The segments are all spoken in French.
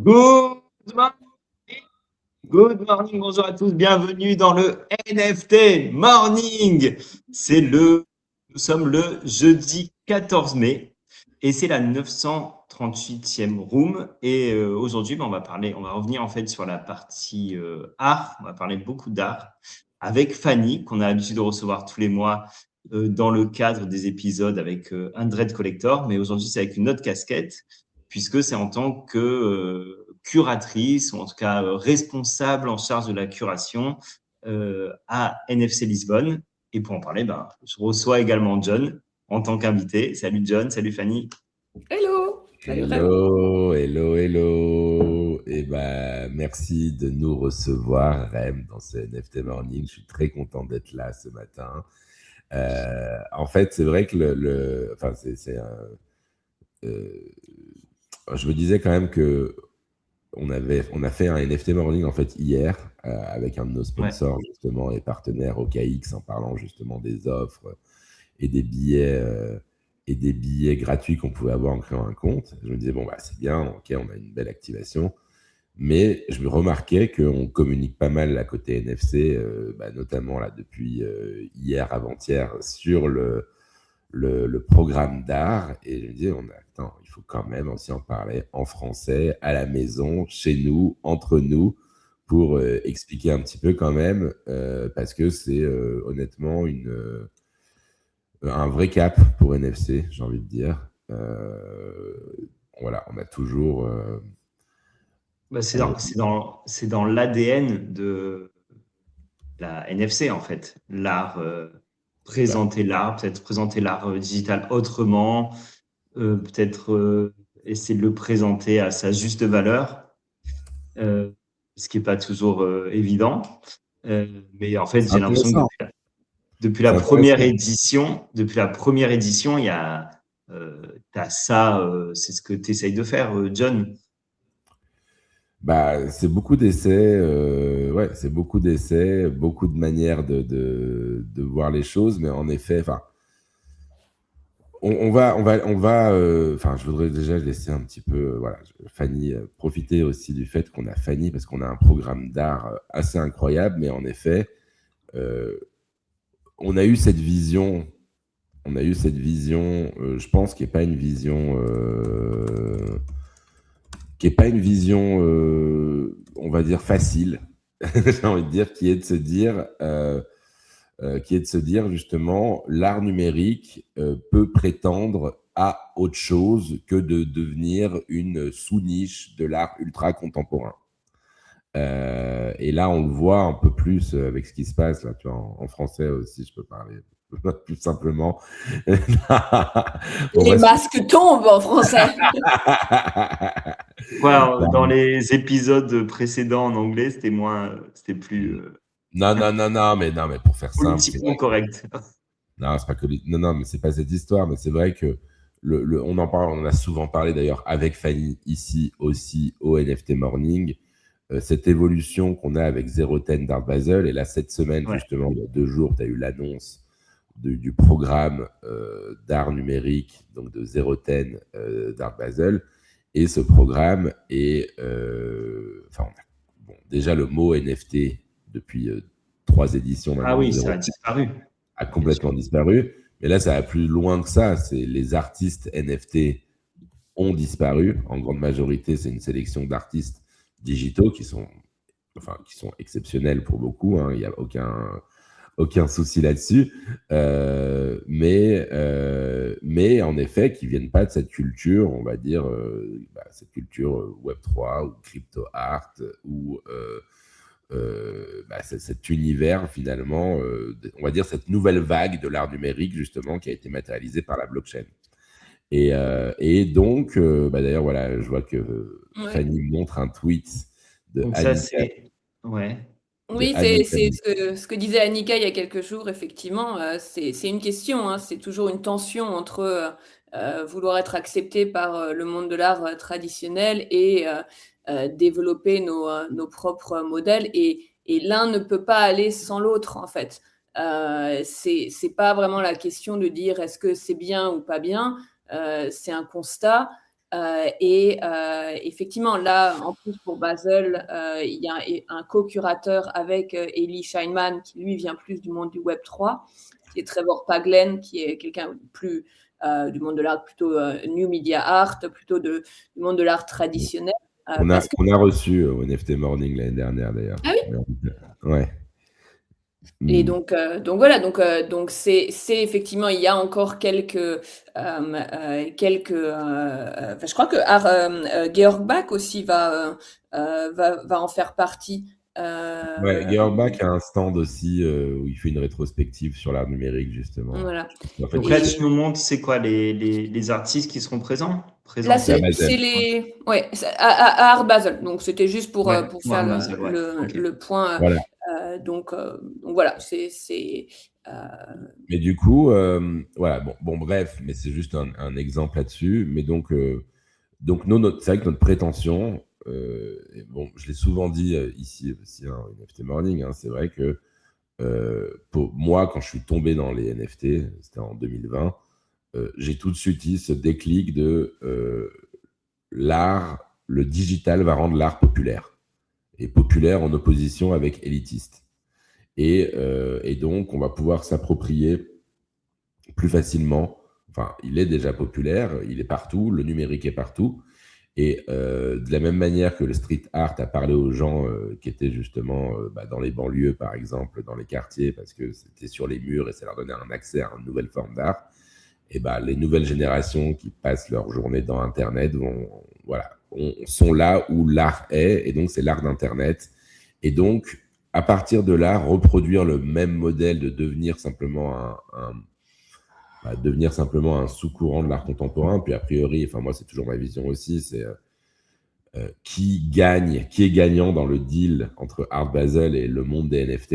Good morning, good morning, bonjour à tous, bienvenue dans le NFT Morning. Nous sommes le jeudi 14 mai et c'est la 938e room. Et aujourd'hui, on va revenir en fait sur la partie art. On va parler beaucoup d'art avec Fanny qu'on a l'habitude de recevoir tous les mois dans le cadre des épisodes avec Undread Collector, mais aujourd'hui c'est avec une autre casquette puisque c'est en tant que curatrice, ou en tout cas responsable en charge de la curation à NFC Lisbonne. Et pour en parler, je reçois également John en tant qu'invité. Salut John, salut Fanny. Hello! Salut Rem. Hello. Et merci de nous recevoir, Rem, dans ce NFT Morning. Je suis très content d'être là ce matin. En fait, c'est vrai que je me disais quand même que on a fait un NFT Morning en fait hier avec un de nos sponsors justement et partenaires OKX en parlant justement des offres et des billets gratuits qu'on pouvait avoir en créant un compte. Je me disais c'est bien, ok, on a une belle activation, mais je me remarquais qu'on communique pas mal à côté NFC, notamment là depuis hier avant-hier sur le programme d'art, et je me disais attends, il faut quand même aussi en parler en français, à la maison, chez nous, entre nous, pour expliquer un petit peu quand même, parce que c'est honnêtement un vrai cap pour NFC, j'ai envie de dire. Voilà, on a toujours... C'est dans l'ADN de la NFC en fait. L'art, présenter l'art, peut-être présenter l'art digital autrement, peut-être essayer de le présenter à sa juste valeur, ce qui n'est pas toujours évident. Mais en fait, C'est j'ai l'impression que intéressant. depuis la première édition, il y a t'as ça, c'est ce que tu essayes de faire, John. C'est beaucoup d'essais, c'est beaucoup d'essais, beaucoup de manières de voir les choses, mais en effet, je voudrais déjà laisser un petit peu, Fanny, profiter aussi du fait qu'on a Fanny, parce qu'on a un programme d'art assez incroyable, mais en effet, on a eu cette vision, je pense, qui n'est pas une vision, on va dire, facile, j'ai envie de dire, qui est de se dire justement, l'art numérique peut prétendre à autre chose que de devenir une sous-niche de l'art ultra contemporain. Et là, on le voit un peu plus avec ce qui se passe là. Tu vois, en français aussi, je peux parler plus simplement. Les masques tombent en français. Dans les épisodes précédents en anglais, c'était plus Non, mais pour faire simple, politiquement correct. Non, c'est pas que non, mais c'est pas cette histoire, mais c'est vrai que on en parle, on en a souvent parlé d'ailleurs avec Fanny ici aussi au NFT Morning, cette évolution qu'on a avec Zero Ten d'Art Basel, et là cette semaine justement, il y a 2 jours, tu as eu l'annonce du programme d'art numérique, donc de Zero Ten d'Art Basel, et ce programme est, déjà le mot NFT depuis 3 éditions maintenant. Ah oui, ça a disparu. A complètement disparu. Mais là, ça va plus loin que ça. C'est les artistes NFT ont disparu. En grande majorité, c'est une sélection d'artistes digitaux qui sont exceptionnels pour beaucoup. Il n'y a aucun souci là-dessus. Mais en effet, qui viennent pas de cette culture, on va dire, cette culture Web3 ou crypto art ou cet univers finalement, on va dire cette nouvelle vague de l'art numérique justement qui a été matérialisée par la blockchain. Et donc, d'ailleurs, voilà, je vois que Fanny montre un tweet de donc Annika. Ça, c'est... Ouais. Oui, c'est ce que disait Annika il y a quelques jours, effectivement. C'est une question, hein, c'est toujours une tension entre vouloir être accepté par le monde de l'art traditionnel et développer nos propres modèles. Et l'un ne peut pas aller sans l'autre, en fait. C'est pas vraiment la question de dire est-ce que c'est bien ou pas bien. C'est un constat. Effectivement, là, en plus pour Basel, il y a un co-curateur avec Eli Scheinman, qui lui vient plus du monde du Web3, qui est Trevor Paglen, qui est quelqu'un plus du monde de l'art, plutôt New Media Art, plutôt du monde de l'art traditionnel. On a reçu au NFT Morning l'année dernière, d'ailleurs. Ah oui. Ouais. Et donc voilà, donc c'est effectivement, il y a encore quelques, je crois que Georg Bach aussi va en faire partie. Ouais, Georg Bach a un stand aussi où il fait une rétrospective sur l'art numérique, justement. Voilà. En fait, Donc là, tu nous montres, c'est quoi les artistes qui seront présents? Là, c'est à Art Basel. Donc, c'était juste pour faire le point. Voilà. Donc voilà, Mais du coup, voilà, bon, bref, mais c'est juste un exemple là-dessus. Mais donc c'est vrai que notre prétention, je l'ai souvent dit ici aussi, NFT Morning, c'est vrai que pour moi, quand je suis tombé dans les NFT, c'était en 2020, j'ai tout de suite eu ce déclic de l'art, le digital va rendre l'art populaire. Et populaire en opposition avec élitiste. Et donc, on va pouvoir s'approprier plus facilement. Enfin, il est déjà populaire, il est partout, le numérique est partout. Et de la même manière que le street art a parlé aux gens qui étaient justement dans les banlieues, par exemple, dans les quartiers, parce que c'était sur les murs et ça leur donnait un accès à une nouvelle forme d'art, et les nouvelles générations qui passent leur journée dans Internet sont là où l'art est, et donc c'est l'art d'Internet. Et donc, à partir de là, reproduire le même modèle de devenir simplement un sous-courant de l'art contemporain. Puis a priori, moi c'est toujours ma vision aussi, c'est qui est gagnant dans le deal entre Art Basel et le monde des NFT.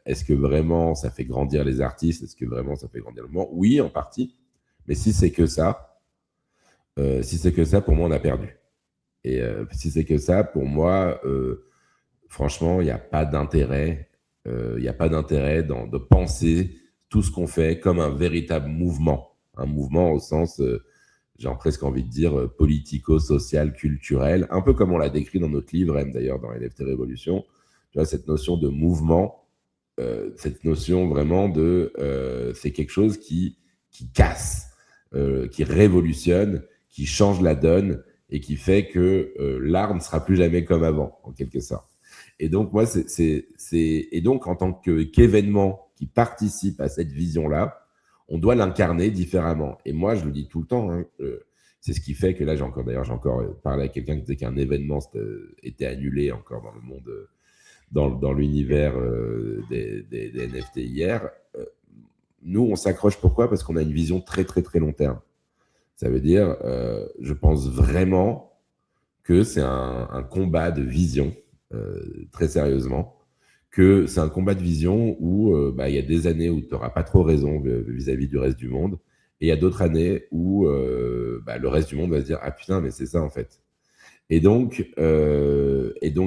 Est-ce que vraiment ça fait grandir les artistes? Est-ce que vraiment ça fait grandir le monde? Oui, en partie. Mais si c'est que ça, pour moi, on a perdu. Et si c'est que ça, pour moi, franchement, il n'y a pas d'intérêt. Il n'y a pas d'intérêt de penser tout ce qu'on fait comme un véritable mouvement. Un mouvement au sens, j'ai presque envie de dire, politico-social, culturel, un peu comme on l'a décrit dans notre livre, même d'ailleurs dans NFT Révolution. Tu vois, cette notion de mouvement, cette notion vraiment de... c'est quelque chose qui casse, qui révolutionne, qui change la donne et qui fait que l'art ne sera plus jamais comme avant, en quelque sorte. Et donc, moi, et donc, en tant qu'événement qui participe à cette vision-là, on doit l'incarner différemment. Et moi, je le dis tout le temps, c'est ce qui fait que là, j'ai encore parlé à quelqu'un qui disait qu'un événement était annulé encore dans le monde, dans l'univers des NFT hier. Nous, on s'accroche. Pourquoi? Parce qu'on a une vision très, très, très long terme. Ça veut dire, je pense vraiment que c'est un combat de vision, très sérieusement, que c'est un combat de vision où il y a des années où tu n'auras pas trop raison vis-à-vis du reste du monde, et il y a d'autres années où le reste du monde va se dire « Ah putain, mais c'est ça en fait ». Et donc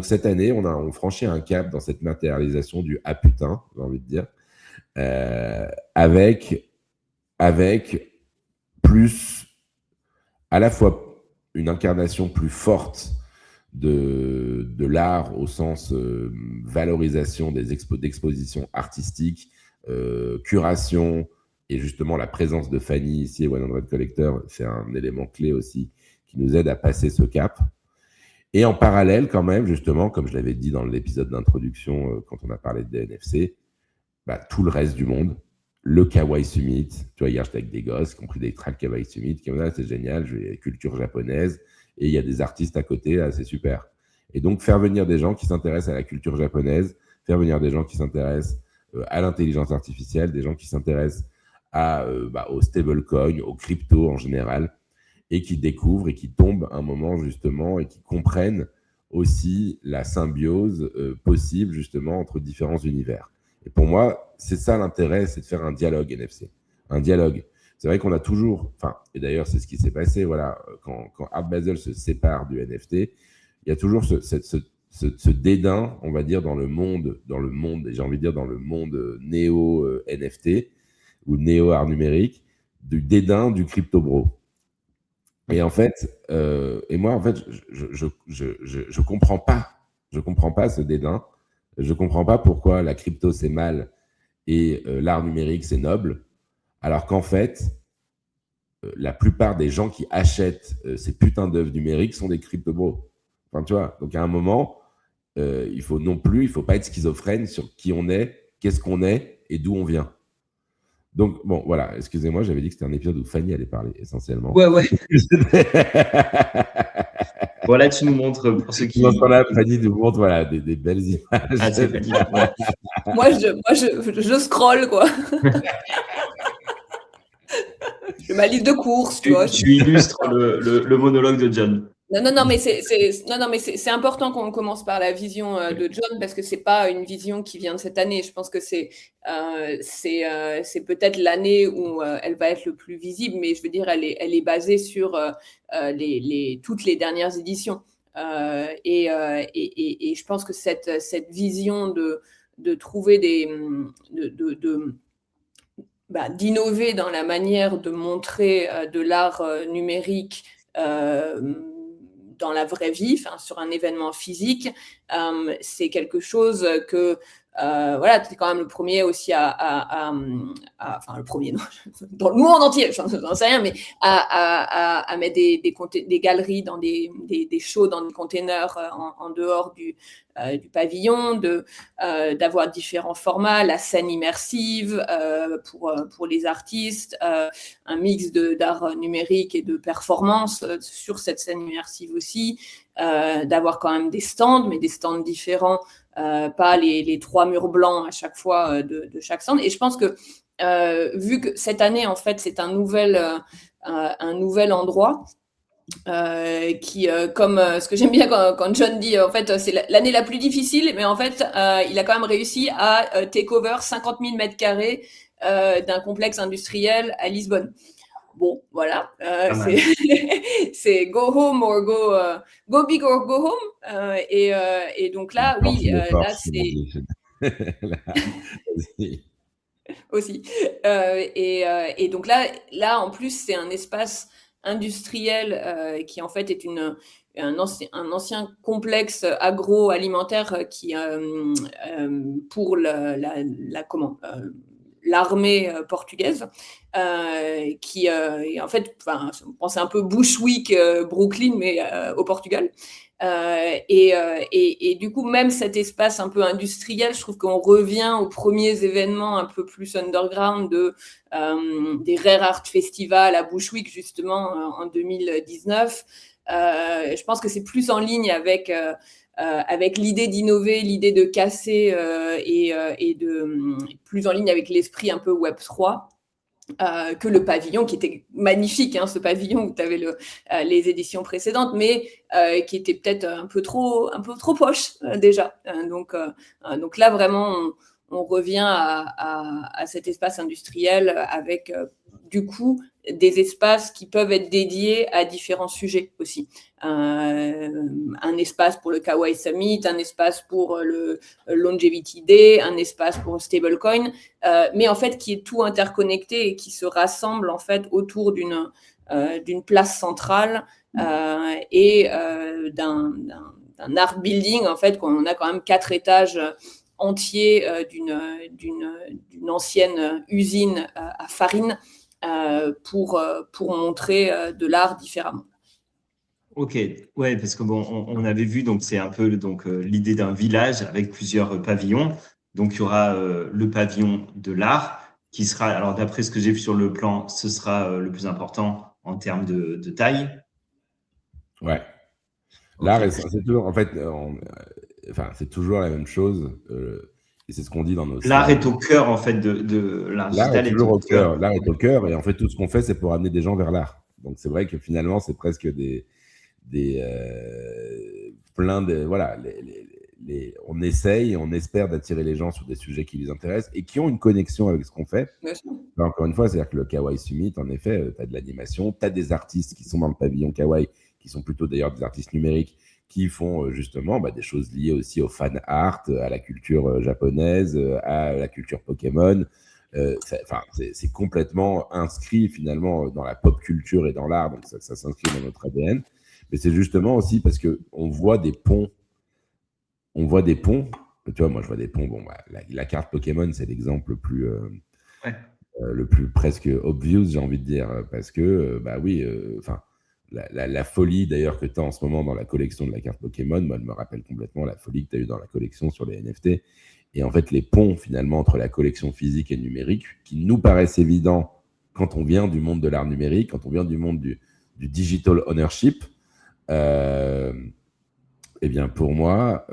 cette année, on franchit un cap dans cette matérialisation du « Ah putain », j'ai envie de dire, avec plus, à la fois une incarnation plus forte de l'art au sens valorisation d'expositions artistiques, curation, et justement la présence de Fanny ici et 100 Collector, c'est un élément clé aussi qui nous aide à passer ce cap. Et en parallèle, quand même, justement, comme je l'avais dit dans l'épisode d'introduction quand on a parlé de NFC, tout le reste du monde, le Kawaii Summit, tu vois, hier j'étais avec des gosses qui ont pris des tracks Kawaii Summit, qui ont dit c'est génial, je vais culture japonaise, et il y a des artistes à côté, c'est super. Et donc faire venir des gens qui s'intéressent à la culture japonaise, faire venir des gens qui s'intéressent à l'intelligence artificielle, des gens qui s'intéressent au stablecoin, aux crypto en général, et qui découvrent et qui tombent un moment justement et qui comprennent aussi la symbiose possible justement entre différents univers. Et pour moi, c'est ça l'intérêt, c'est de faire un dialogue NFC. Un dialogue. C'est vrai qu'on a toujours, et d'ailleurs c'est ce qui s'est passé, voilà, quand Art Basel se sépare du NFT, il y a toujours ce dédain, on va dire, dans le monde, et j'ai envie de dire dans le monde néo-NFT ou néo-art numérique, du dédain du crypto-bro. Et en fait, et moi, en fait, je comprends pas. Je comprends pas ce dédain. Je comprends pas pourquoi la crypto, c'est mal et l'art numérique, c'est noble. Alors qu'en fait, la plupart des gens qui achètent ces putains d'œuvres numériques sont des crypto-bros. Enfin, tu vois, donc à un moment, il faut pas être schizophrène sur qui on est, qu'est-ce qu'on est et d'où on vient. Donc, bon, voilà, excusez-moi, j'avais dit que c'était un épisode où Fanny allait parler essentiellement. Ouais. Voilà, tu nous montres pour ceux qui. Dans ce temps-là, Fanny nous montre voilà, des belles images. Ah, c'est Fanny. Ouais. Moi, je scrolle, quoi. J'ai ma liste de courses, tu vois. Tu illustres le monologue de John. Non, mais c'est important qu'on commence par la vision de John parce que c'est pas une vision qui vient de cette année. Je pense que c'est peut-être l'année où elle va être le plus visible, mais je veux dire, elle est basée sur toutes les dernières éditions. Et je pense que cette vision de trouver d'innover dans la manière de montrer de l'art numérique dans la vraie vie, sur un événement physique, c'est quelque chose que voilà, tu es quand même le premier aussi enfin le premier, non, dans le monde entier, j'en sais rien, mais à mettre des galeries dans des shows dans des containers en dehors du pavillon, d'avoir différents formats, la scène immersive pour les artistes, un mix d'art numérique et de performance sur cette scène immersive aussi, d'avoir quand même des stands, mais des stands différents, pas les 3 murs blancs à chaque fois de chaque stand. Et je pense que vu que cette année, en fait, c'est un nouvel endroit, qui, comme ce que j'aime bien quand John dit, en fait, c'est l'année la plus difficile, mais en fait, il a quand même réussi à take over 50 000 mètres carrés d'un complexe industriel à Lisbonne. Bon, voilà, c'est go home or go big or go home. Et donc là, oui, là, c'est... aussi. Et donc là, en plus, c'est un espace industriel qui en fait est un ancien complexe agroalimentaire qui pour l'armée portugaise, qui en fait, on pense un peu Bushwick, Brooklyn, mais au Portugal. Et du coup, même cet espace un peu industriel, je trouve qu'on revient aux premiers événements un peu plus underground des Rare Art Festival à Bushwick, justement, en 2019. Je pense que c'est plus en ligne avec l'idée d'innover, l'idée de casser et plus en ligne avec l'esprit un peu Web3. Que le pavillon, qui était magnifique, ce pavillon où tu avais les éditions précédentes, mais qui était peut-être un peu trop poche déjà. Donc là, vraiment, on revient à cet espace industriel avec, du coup, des espaces qui peuvent être dédiés à différents sujets aussi. Un espace pour le Kawaii Summit, un espace pour le Longevity Day, un espace pour stablecoin, mais en fait qui est tout interconnecté et qui se rassemble en fait autour d'une place centrale et d'un art building. En fait, on a quand même 4 étages entiers d'une ancienne usine à farine pour montrer de l'art différemment. Ok, ouais, parce que bon, on avait vu, donc c'est un peu l'idée d'un village avec plusieurs pavillons. Donc il y aura le pavillon de l'art qui sera, alors d'après ce que j'ai vu sur le plan, ce sera le plus important en termes de taille. Ouais. L'art, c'est toujours, en fait, c'est toujours la même chose. Et c'est ce qu'on dit dans nos. L'art est au cœur, en fait, de l'art digital. L'art est toujours au cœur. L'art est au cœur. Et en fait, tout ce qu'on fait, c'est pour amener des gens vers l'art. Donc, c'est vrai que finalement, c'est presque plein de. Voilà. On essaye, on espère d'attirer les gens sur des sujets qui les intéressent et qui ont une connexion avec ce qu'on fait. Là, encore une fois, c'est-à-dire que le Kawaii Summit, en effet, tu as de l'animation, tu as des artistes qui sont dans le pavillon Kawaii, qui sont plutôt d'ailleurs des artistes numériques, qui font justement des choses liées aussi au fan art, à la culture japonaise, à la culture Pokémon. c'est complètement inscrit finalement dans la pop culture et dans l'art, donc ça s'inscrit dans notre ADN. Mais c'est justement aussi parce qu'on voit des ponts. On voit des ponts. Tu vois, moi, je vois des ponts. Bon, bah, la carte Pokémon, c'est l'exemple le plus presque obvious, j'ai envie de dire, parce que, bah oui, la folie d'ailleurs que tu as en ce moment dans la collection de la carte Pokémon, moi, elle me rappelle complètement la folie que tu as eu dans la collection sur les NFT. Et en fait, les ponts finalement entre la collection physique et numérique, qui nous paraissent évidents quand on vient du monde de l'art numérique, quand on vient du monde du digital ownership, eh bien, pour moi,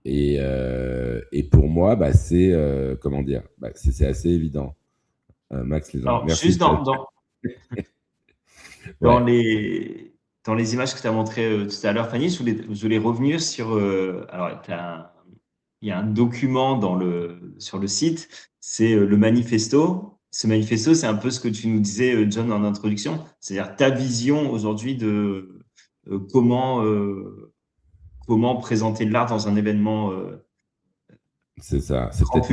et pour moi, bah, c'est comment dire, bah, c'est assez évident. Max, Alors, merci. juste dans les images que tu as montrées tout à l'heure, Fanny, je voulais revenir sur. Alors, il y a un document sur le site, c'est le manifesto. Ce manifesto, c'est un peu ce que tu nous disais, John, en introduction, c'est-à-dire ta vision aujourd'hui de comment présenter l'art dans un événement. C'est ça, c'est peut-être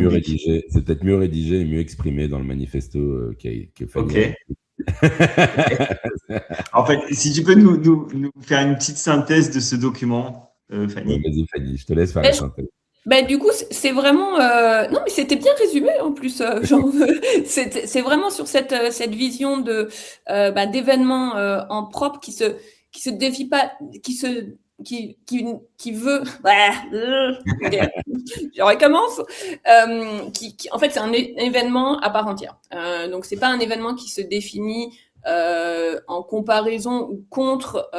mieux rédigé, et mieux exprimé dans le manifesto que Fanny. Ok. En fait, si tu peux nous faire une petite synthèse de ce document, Fanny. Ouais, vas-y, Fanny, je te laisse faire la synthèse. Du coup, c'est vraiment. Non, mais c'était bien résumé en plus. C'est vraiment sur cette vision d'événement en propre qui se défie pas, qui veut. Je recommence. En fait, c'est un événement à part entière. Donc, c'est pas un événement qui se définit en comparaison ou contre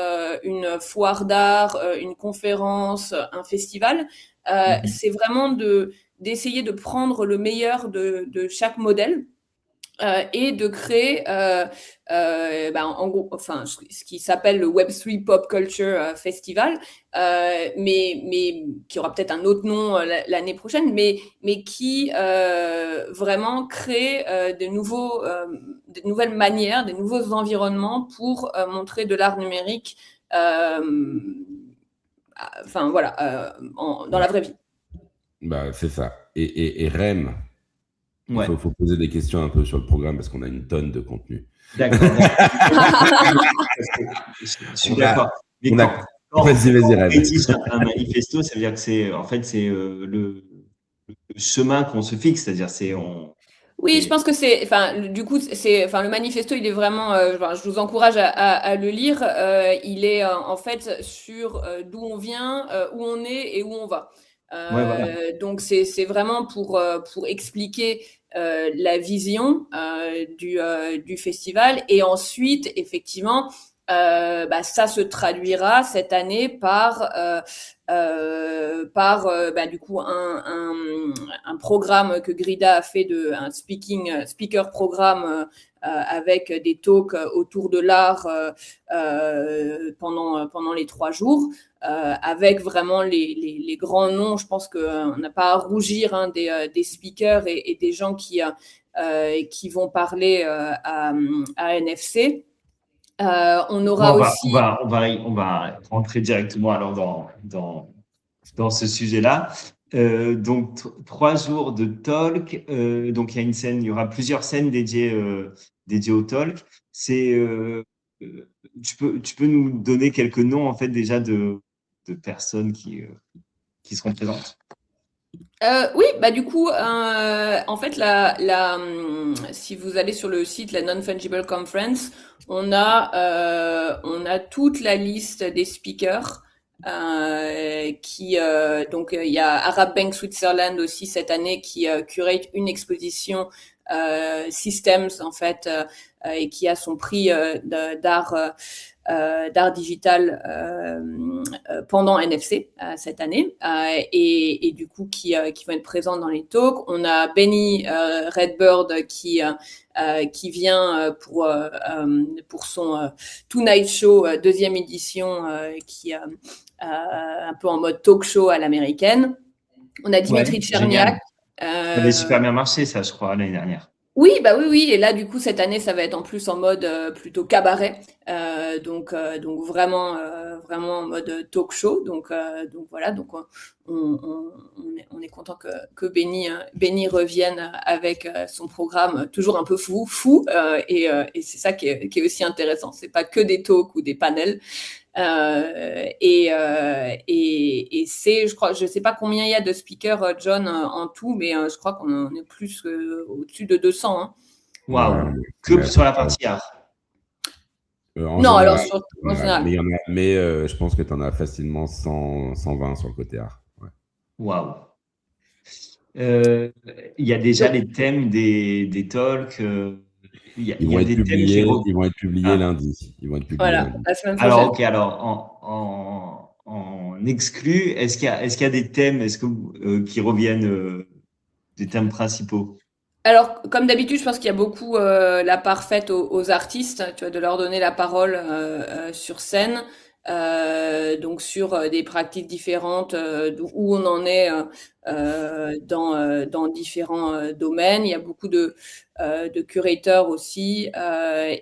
une foire d'art, une conférence, un festival. C'est vraiment d'essayer de prendre le meilleur de chaque modèle et de créer en gros, enfin, ce qui s'appelle le Web3 Pop Culture Festival, mais qui aura peut-être un autre nom l'année prochaine, mais qui vraiment crée de nouvelles manières, des nouveaux environnements pour montrer de l'art numérique dans la vraie vie. Bah, c'est ça. Et Rem, Ouais. il faut poser des questions un peu sur le programme parce qu'on a une tonne de contenu. D'accord. Je suis d'accord. Vas-y, Rem. Un manifesto, ça veut dire que c'est le chemin qu'on se fixe, c'est-à-dire Oui, je pense que le manifesto, il est vraiment, je vous encourage à le lire. Il est en fait sur d'où on vient, où on est et où on va. voilà. Donc c'est vraiment pour expliquer la vision du festival, et ensuite effectivement ça se traduira cette année par du coup un programme que Grida a fait, un speaker programme avec des talks autour de l'art pendant les 3 jours, avec vraiment les grands noms. Je pense qu'on n'a pas à rougir des speakers et des gens qui vont parler à NFC. On aura aussi. On va rentrer directement alors dans ce sujet-là. Donc 3 jours de talk. Donc il y aura plusieurs scènes dédiées au talk. Tu peux nous donner quelques noms en fait déjà de personnes qui seront présentes. Oui, du coup, en fait, si vous allez sur le site, la Non-Fungible Conference, on a toute la liste des speakers. Donc il y a Arab Bank Switzerland aussi cette année qui curate une exposition Systems en fait, et qui a son prix d'art digital pendant NFC cette année, et du coup qui vont être présents dans les talks. On a Benny Redbird qui vient pour son Tonight Show 2e édition, qui un peu en mode talk show à l'américaine. On a Dimitri Cherniak. Ça avait super bien marché, ça, je crois, l'année dernière. Oui, bah oui, oui. Et là, du coup, cette année, ça va être en plus en mode plutôt cabaret. Donc vraiment en mode talk show. Donc voilà. Donc on est content que Benny revienne avec son programme toujours un peu fou. Et c'est ça qui est aussi intéressant. C'est pas que des talks ou des panels. Et c'est, je crois, je sais pas combien il y a de speakers, John, en tout, mais je crois qu'on en est plus au-dessus de 200. Hein. Waouh! Ouais, Que ouais, sur la partie art. en Non, alors général, en général. mais je pense que tu en as facilement 100, 120 sur le côté art. Ouais. Waouh! Euh, Il y a déjà Donc, les thèmes des talks. Il y a des thèmes Ils vont être publiés Ah. lundi. Ils vont être publiés voilà, lundi. la semaine Alors, prochaine. ok, alors en exclu, est-ce qu'il y a des thèmes qui reviennent des thèmes principaux? Alors, comme d'habitude, je pense qu'il y a beaucoup la part faite aux artistes, tu vois, de leur donner la parole sur scène, donc sur des pratiques différentes, où on en est dans différents domaines. Il y a beaucoup de curateurs aussi,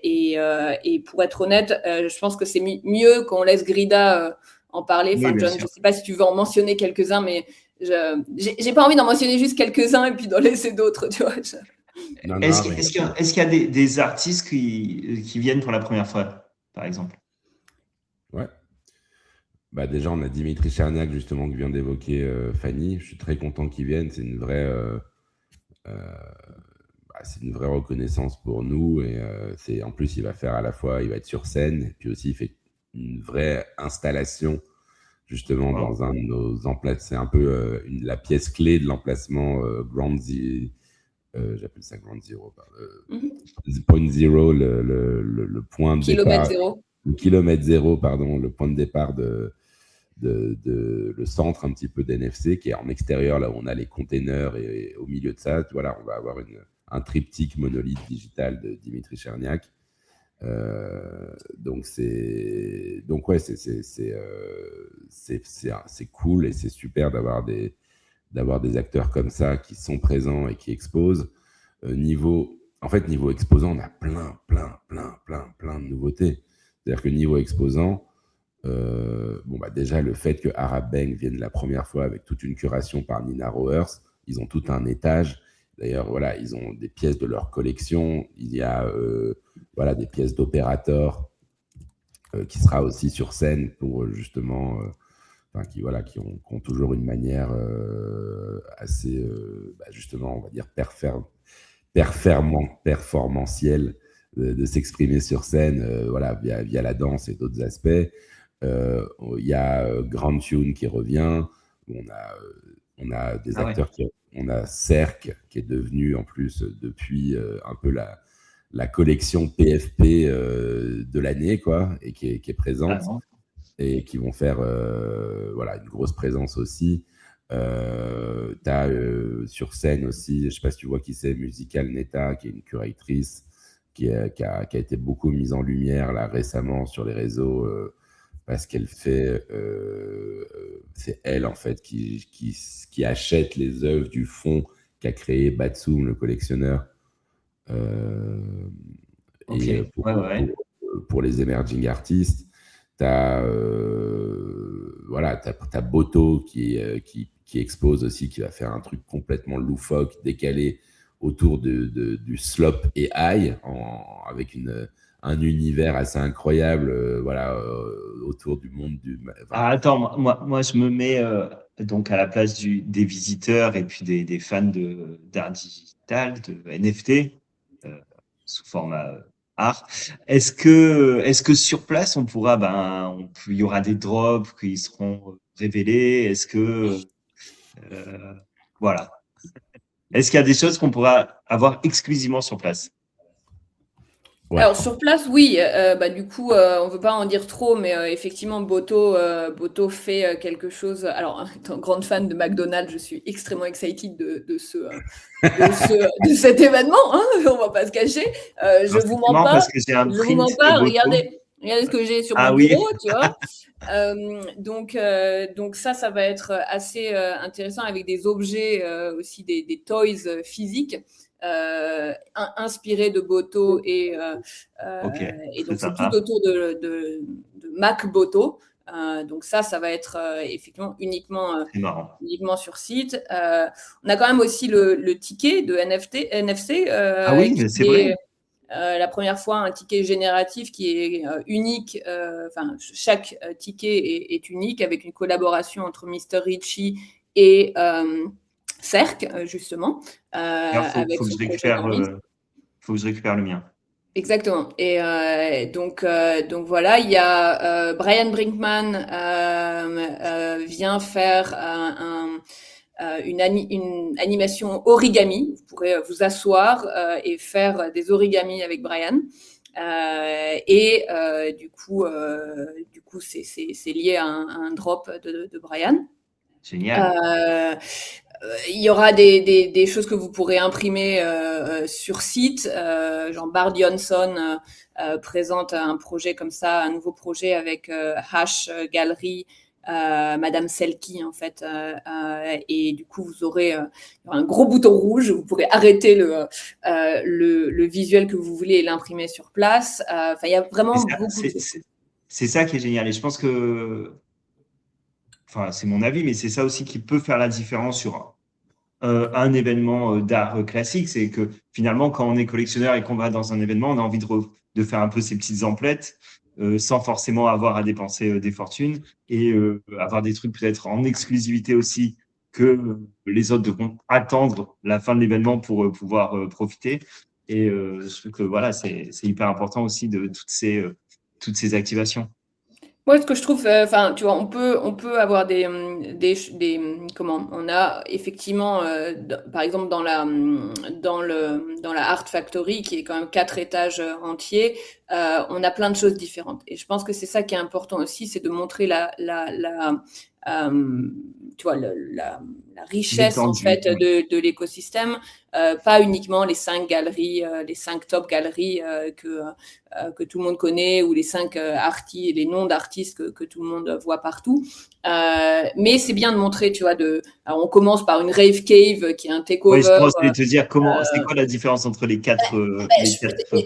et pour être honnête, je pense que c'est mieux qu'on laisse Grida en parler. Oui, Enfin, bien John, je sûr. ne sais pas si tu veux en mentionner quelques-uns, mais j'ai pas envie d'en mentionner juste quelques-uns et puis d'en laisser d'autres, tu vois. Non, Est-ce non, qu'il mais est-ce qu'il y a, est-ce qu'il y a des artistes qui viennent pour la première fois, par exemple? ouais. Bah déjà, on a Dimitri Charniak, justement, que vient d'évoquer Fanny. Je suis très content qu'il vienne. C'est une vraie reconnaissance pour nous. Et en plus, il va faire à la fois, il va être sur scène, et puis aussi, il fait une vraie installation, justement, Wow. dans un de nos emplacements. C'est un peu la pièce clé de l'emplacement Ground Zero. J'appelle ça Ground Zero. Mhm. Point Zero, le point de Kilomètre départ, zéro. le kilomètre zéro, pardon, le point de départ le centre un petit peu d'NFC qui est en extérieur, là où on a les containers, et au milieu de ça, voilà, on va avoir un triptyque monolithe digital de Dimitri Cherniak. Donc ouais, c'est cool et c'est super d'avoir des acteurs comme ça qui sont présents et qui exposent. Niveau exposant, on a plein de nouveautés. C'est-à-dire que niveau exposant, déjà, le fait que Arab Bank vienne la première fois avec toute une curation par Nina Rowers, ils ont tout un étage. D'ailleurs, voilà, ils ont des pièces de leur collection. Il y a des pièces d'opérateurs qui sera aussi sur scène pour justement, qui ont toujours une manière assez, justement, on va dire, performantielle de s'exprimer sur scène, via la danse et d'autres aspects. Il y a Grand Tune qui revient. On a des Ah ouais. acteurs on a Cerc qui est devenu en plus depuis un peu la collection PFP de l'année, quoi, et qui est Ah présente non. et qui vont faire une grosse présence aussi. Tu as sur scène aussi, je ne sais pas si tu vois qui c'est, Musical Neta, qui est une curatrice qui a été beaucoup mise en lumière là récemment sur les réseaux parce qu'elle fait, c'est elle en fait qui achète les œuvres du fonds qu'a créé Batsum, le collectionneur, euh, Ok. et Ouais, ouais. pour les emerging artists. Tu as, t'as Boto qui expose aussi, qui va faire un truc complètement loufoque, décalé autour du slop et high, avec un univers assez incroyable autour du monde Ah, attends, moi, je me mets donc à la place des visiteurs et puis des fans d'art digital, de NFT, euh, sous format art. Est-ce que sur place, il y aura des drops qui seront révélés? Euh, voilà. Est-ce qu'il y a des choses qu'on pourra avoir exclusivement sur place? Ouais. Alors sur place, oui. Du coup, on veut pas en dire trop, mais effectivement, Boto fait quelque chose. Alors, étant grande fan de McDonald's, je suis extrêmement excited de cet événement. Hein, on va pas se cacher. Je vous mens Forcément, pas. parce que j'ai un Je vous mens print de pas. Boto. Regardez ce que j'ai sur mon Ah oui. bureau, tu vois. Donc ça va être assez intéressant avec des objets aussi, des toys physiques. inspiré de Boto Ok, et très donc c'est tout sympa. autour de Mac Boto. Donc ça va être effectivement C'est marrant. uniquement sur site. On a quand même aussi le ticket de NFC Ah oui, mais c'est qui est vrai. la première fois un ticket génératif qui est unique. Enfin, chaque ticket est unique avec une collaboration entre Mr. Richie et Cerc, justement, Alors, avec son projet d'Ornis. faut que je récupère le mien. Exactement. Et donc voilà, il y a Brian Brinkman vient faire une animation origami. Vous pourrez vous asseoir et faire des origamis avec Brian. Du coup, c'est lié à un drop de Brian. Génial. Il y aura des choses que vous pourrez imprimer sur site. Genre Bart Johnson présente un projet comme ça, un nouveau projet avec Hash Galerie, Madame Selkie en fait. Et du coup, vous aurez un gros bouton rouge. Vous pourrez arrêter le visuel que vous voulez et l'imprimer sur place. Enfin, il y a vraiment beaucoup de choses. C'est ça qui est génial. Et je pense que, enfin, c'est mon avis, mais c'est ça aussi qui peut faire la différence sur un événement d'art classique. C'est que finalement, quand on est collectionneur et qu'on va dans un événement, on a envie de faire un peu ces petites emplettes sans forcément avoir à dépenser des fortunes et avoir des trucs peut-être en exclusivité aussi que les autres devront attendre la fin de l'événement pour pouvoir profiter. Et je trouve que voilà, c'est hyper important aussi de toutes ces activations. Moi, ce que je trouve, enfin, tu vois, on peut avoir comment, on a effectivement, par exemple, dans la Art Factory, qui est quand même 4 étages entiers, on a plein de choses différentes. Et je pense que c'est ça qui est important aussi, c'est de montrer tu vois, la richesse en L'étendue, fait de l'écosystème, pas uniquement les 5 galeries, les 5 top galeries que tout le monde connaît ou les 5 les noms d'artistes que tout le monde voit partout. Mais c'est bien de montrer, tu vois, alors on commence par une Rave Cave qui est un oui, takeover. je voulais te dire c'est quoi la différence entre les quatre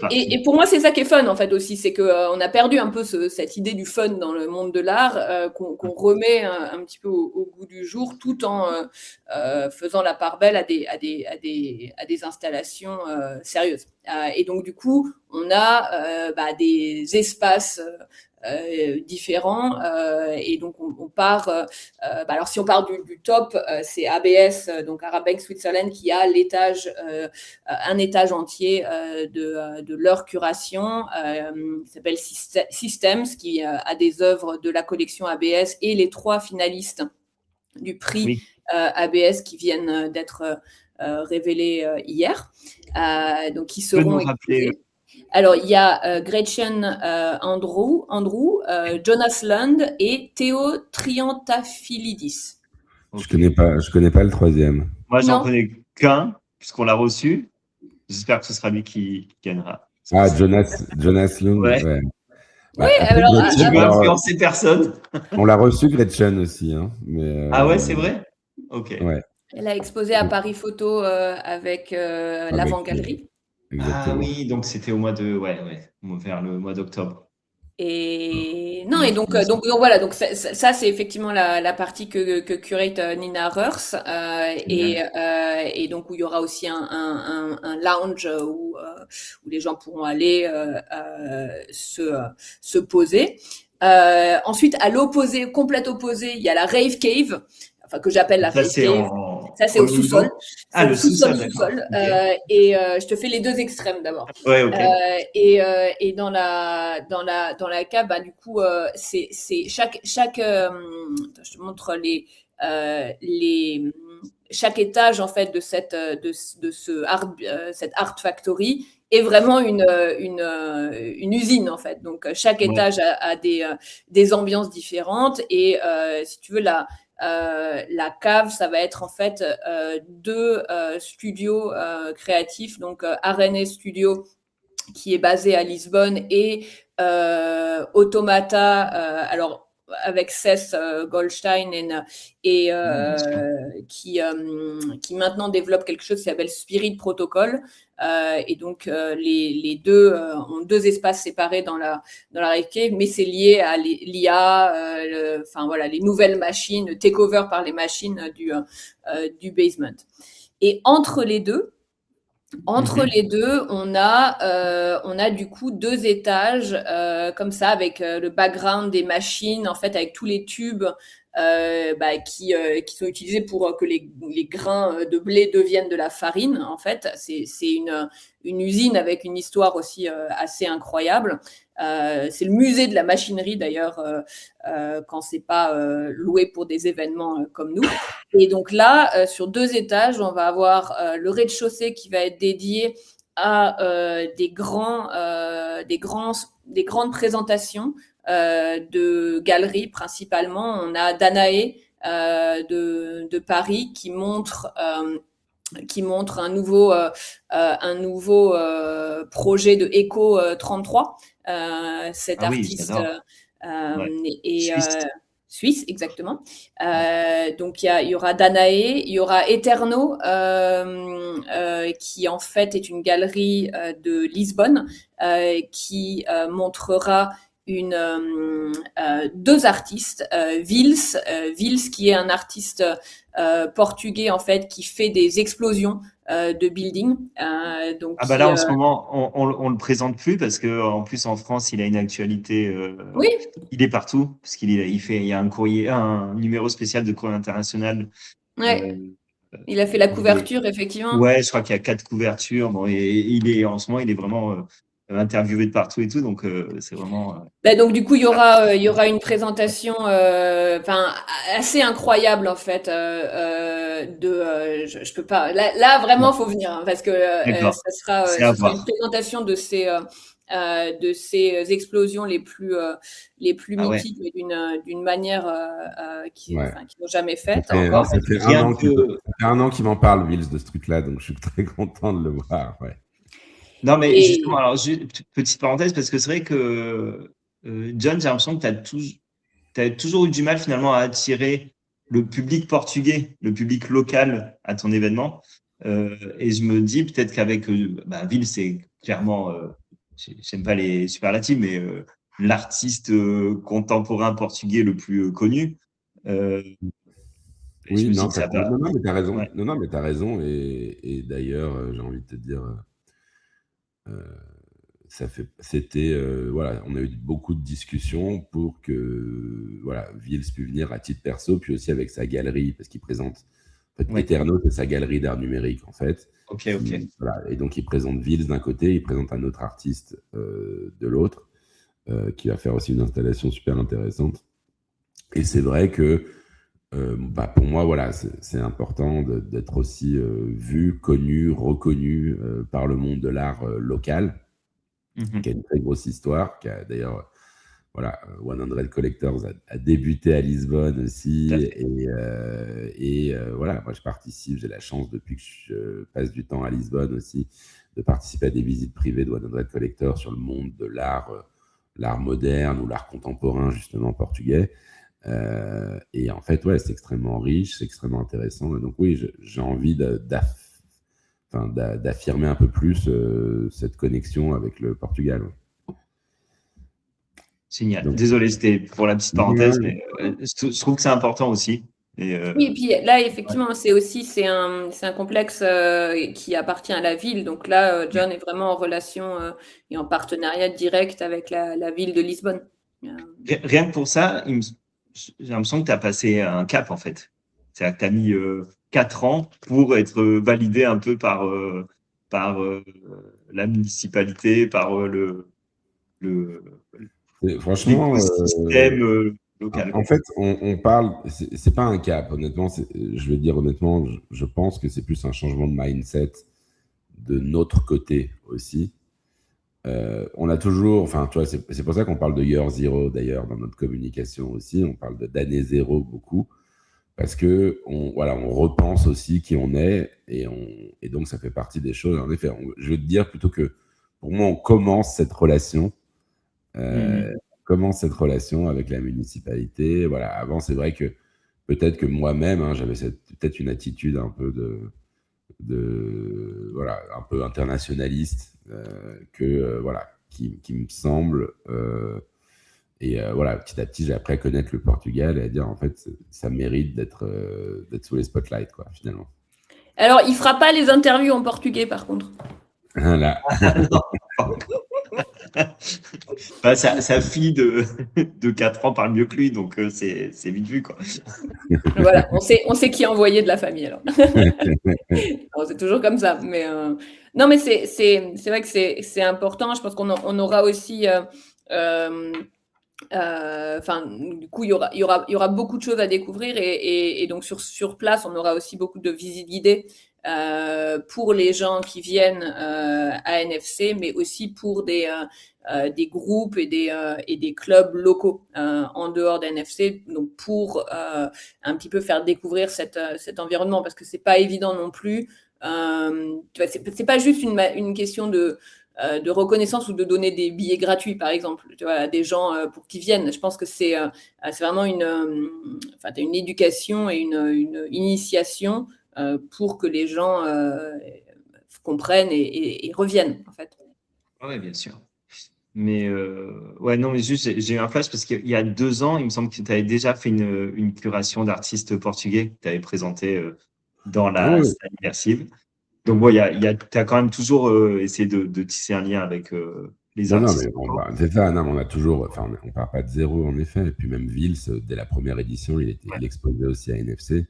parties? Et pour moi, c'est ça qui est fun en fait aussi, c'est que on a perdu un peu cette idée du fun dans le monde de l'art, qu'on remet un petit peu au goût du jour, tout en faisant la part belle à des installations sérieuses. Et donc du coup, on a des espaces différents et donc on part alors si on part du top, c'est ABS, donc Arabank Switzerland, qui a un étage entier de leur curation, qui s'appelle Systems, qui a des œuvres de la collection ABS et les 3 finalistes du prix Oui. ABS qui viennent d'être révélés hier, donc qui Tu peux seront nous rappeler exposés. Alors, il y a Gretchen Andrew, Jonas Lund et Théo Triantafylidis. Je Ok. connais pas le troisième. Moi, j'en Non. connais qu'un, puisqu'on l'a reçu. J'espère que ce sera lui qui gagnera. Ah, Jonas Lund. Ouais. Ouais. Oui, Après, alors, Je veux alors, influencer personne. on l'a reçu Gretchen aussi, hein, mais Ah ouais, c'est vrai? Ok. ouais, elle a exposé à Paris Photo avec avec l'Avant-Galerie. Ah exactement. oui, donc c'était vers le mois d'octobre. Et non, On a et fait donc, une donc, donc voilà, donc ça c'est effectivement la partie que curate Nina Reurs, et donc où il y aura aussi un lounge où les gens pourront aller se poser. Ensuite, à l'opposé, complète opposé, il y a la Rave Cave, enfin que j'appelle la Ça, Rave c'est Cave. en Ça, c'est au premier sous-sol. niveau? C'est Ah, au le sous-sol, sous-sol, d'accord. sous-sol. Ok. Je te fais les 2 extrêmes d'abord. Ouais, ok. Et dans la cave, bah, du coup, c'est chaque je te montre chaque étage en fait de cette art factory est vraiment une usine en fait. Donc chaque Ouais. étage a des ambiances différentes et si tu veux la cave, ça va être en fait 2 studios créatifs, donc Arene Studio qui est basé à Lisbonne et Automata. Alors avec Seth Goldstein et qui maintenant développe quelque chose qui s'appelle Spirit Protocol. Et donc, les deux ont 2 espaces séparés dans la RFK, mais c'est lié à l'IA, enfin voilà, les nouvelles machines, le takeover par les machines du basement. Et entre les deux, on a du coup 2 étages comme ça avec le background des machines, en fait, avec tous les tubes qui sont utilisés pour que les grains de blé deviennent de la farine. En fait, c'est une usine avec une histoire aussi assez incroyable. C'est le musée de la machinerie d'ailleurs quand c'est pas loué pour des événements comme nous. Et donc là, sur 2 étages, on va avoir le rez-de-chaussée qui va être dédié à des grandes présentations de galeries principalement. On a Danae de Paris qui montre un nouveau projet de Eco 33. Cet artiste Suisse, exactement. Donc il y aura Danae, il y aura Eterno, qui en fait est une galerie de Lisbonne, qui montrera 2 artistes, Vils qui est un artiste portugais en fait qui fait des explosions de building. Donc là en ce moment on le présente plus parce que en plus en France il a une actualité. Oui. Il est partout parce qu'il y a un numéro spécial de Courrier International. Ouais. Il a fait la couverture effectivement. Ouais, je crois qu'il y a 4 couvertures. Bon, et en ce moment il est vraiment interviewé de partout et tout, donc c'est vraiment. Donc du coup il y aura une présentation assez incroyable en fait je peux pas là vraiment faut venir parce que ça sera une présentation de ces explosions les plus mythiques mais d'une manière qu'ils n'ont jamais faite encore. Ça fait un an qu'il m'en parle, Vils, de ce truc-là, donc je suis très content de le voir. Ouais. Non, mais justement, alors, petite parenthèse, parce que c'est vrai que, John, j'ai l'impression que tu as toujours eu du mal finalement à attirer le public portugais, le public local à ton événement. Et je me dis peut-être qu'avec Vils, c'est clairement, j'aime pas les superlatifs, mais l'artiste contemporain portugais le plus connu. Oui, non, mais tu as raison. Ouais. Non, mais tu as raison. Et d'ailleurs, j'ai envie de te dire. On a eu beaucoup de discussions pour que Vils puisse venir à titre perso, puis aussi avec sa galerie, parce qu'il présente Eterno, c'est sa galerie d'art numérique en fait. Ok. Et donc il présente Vils d'un côté, il présente un autre artiste de l'autre, qui va faire aussi une installation super intéressante. Et c'est vrai que pour moi, c'est important d'être aussi vu, connu, reconnu par le monde de l'art local, qui a une très grosse histoire, qui a d'ailleurs, 100 Collectors a débuté à Lisbonne aussi, moi je participe, j'ai la chance depuis que je passe du temps à Lisbonne aussi, de participer à des visites privées de 100 Collectors sur le monde de l'art moderne ou l'art contemporain justement portugais. Et en fait, c'est extrêmement riche, c'est extrêmement intéressant. Donc oui, j'ai envie d'affirmer un peu plus cette connexion avec le Portugal. Génial. Donc, désolé, c'était pour la petite parenthèse, mais je trouve que c'est important aussi. Oui, et puis là, effectivement, c'est un complexe qui appartient à la ville. Donc là, John est vraiment en relation et en partenariat direct avec la ville de Lisbonne. Rien que pour ça, j'ai l'impression que tu as passé un cap, en fait. C'est-à-dire que tu as mis 4 ans pour être validé un peu par la municipalité, par franchement, l'écosystème local. En fait, on parle, c'est pas un cap, honnêtement. Je vais dire honnêtement, je pense que c'est plus un changement de mindset de notre côté aussi. On a toujours, c'est pour ça qu'on parle de year zero d'ailleurs dans notre communication aussi. On parle d'année zéro beaucoup parce que on repense aussi qui on est et donc ça fait partie des choses. En effet, je veux te dire plutôt que pour moi, on commence cette relation comment cette relation avec la municipalité. Voilà, avant, c'est vrai que peut-être que moi-même, hein, j'avais peut-être une attitude un peu voilà, un peu internationaliste voilà, qui me semble. Voilà, petit à petit, j'ai appris à connaître le Portugal et à dire en fait, ça mérite d'être sous les spotlights, quoi, finalement. Alors, il fera pas les interviews en portugais, par contre. Voilà. Bah, sa fille de 4 ans parle mieux que lui, donc c'est vite vu, quoi. Voilà, on sait qui envoyer de la famille, alors. Non, c'est toujours comme ça. Mais non, mais c'est vrai que c'est important. Je pense qu'on aura aussi. Enfin, du coup, il y aura beaucoup de choses à découvrir et donc sur place, on aura aussi beaucoup de visites guidées pour les gens qui viennent à NFC, mais aussi pour des groupes et des clubs locaux en dehors d'NFC, donc pour un petit peu faire découvrir cet environnement, parce que c'est pas évident non plus. Tu vois, c'est pas juste une question de reconnaissance ou de donner des billets gratuits, par exemple, tu vois, à des gens pour qu'ils viennent. Je pense que c'est vraiment une éducation et une initiation pour que les gens comprennent et reviennent, en fait. Oui, bien sûr. Mais ouais, non, mais juste, j'ai eu un flash parce qu'il y a 2 ans, il me semble que tu avais déjà fait une curation d'artistes portugais que tu avais présenté dans la salle immersive. Donc, bon, tu as quand même toujours essayé de tisser un lien avec les Non, artistes. mais c'est ça. Non, on a toujours, enfin, on part pas de zéro en effet. Et puis même Vils, dès la première édition, il exposait aussi à NFC.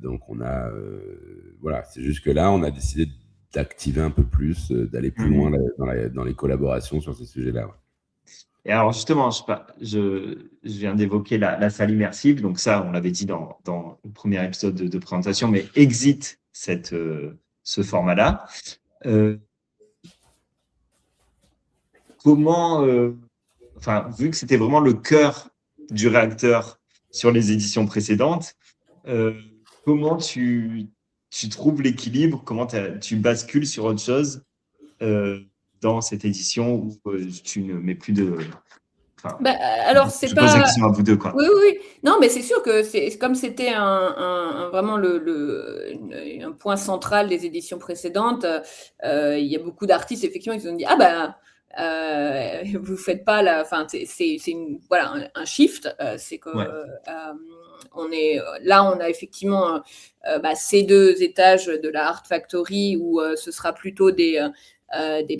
Donc on a, voilà, c'est juste que là, on a décidé d'activer un peu plus, d'aller plus loin dans les collaborations sur ces sujets-là. Ouais. Et alors justement, je viens d'évoquer la salle immersive. Donc ça, on l'avait dit dans le premier épisode de présentation, mais exit ce format-là. Comment, enfin, vu que c'était vraiment le cœur du réacteur sur les éditions précédentes, comment tu trouves l'équilibre? Comment tu bascules sur autre chose dans cette édition où tu ne mets plus de… Enfin, alors, c'est je pas… pose la question à vous deux, quoi. Oui. Non, mais c'est sûr que comme c'était vraiment un point central des éditions précédentes, il y a beaucoup d'artistes, effectivement, qui se sont dit, ah ben, vous faites pas la… Enfin, c'est voilà, un shift. C'est que on a effectivement ces 2 étages de la Art Factory où ce sera plutôt des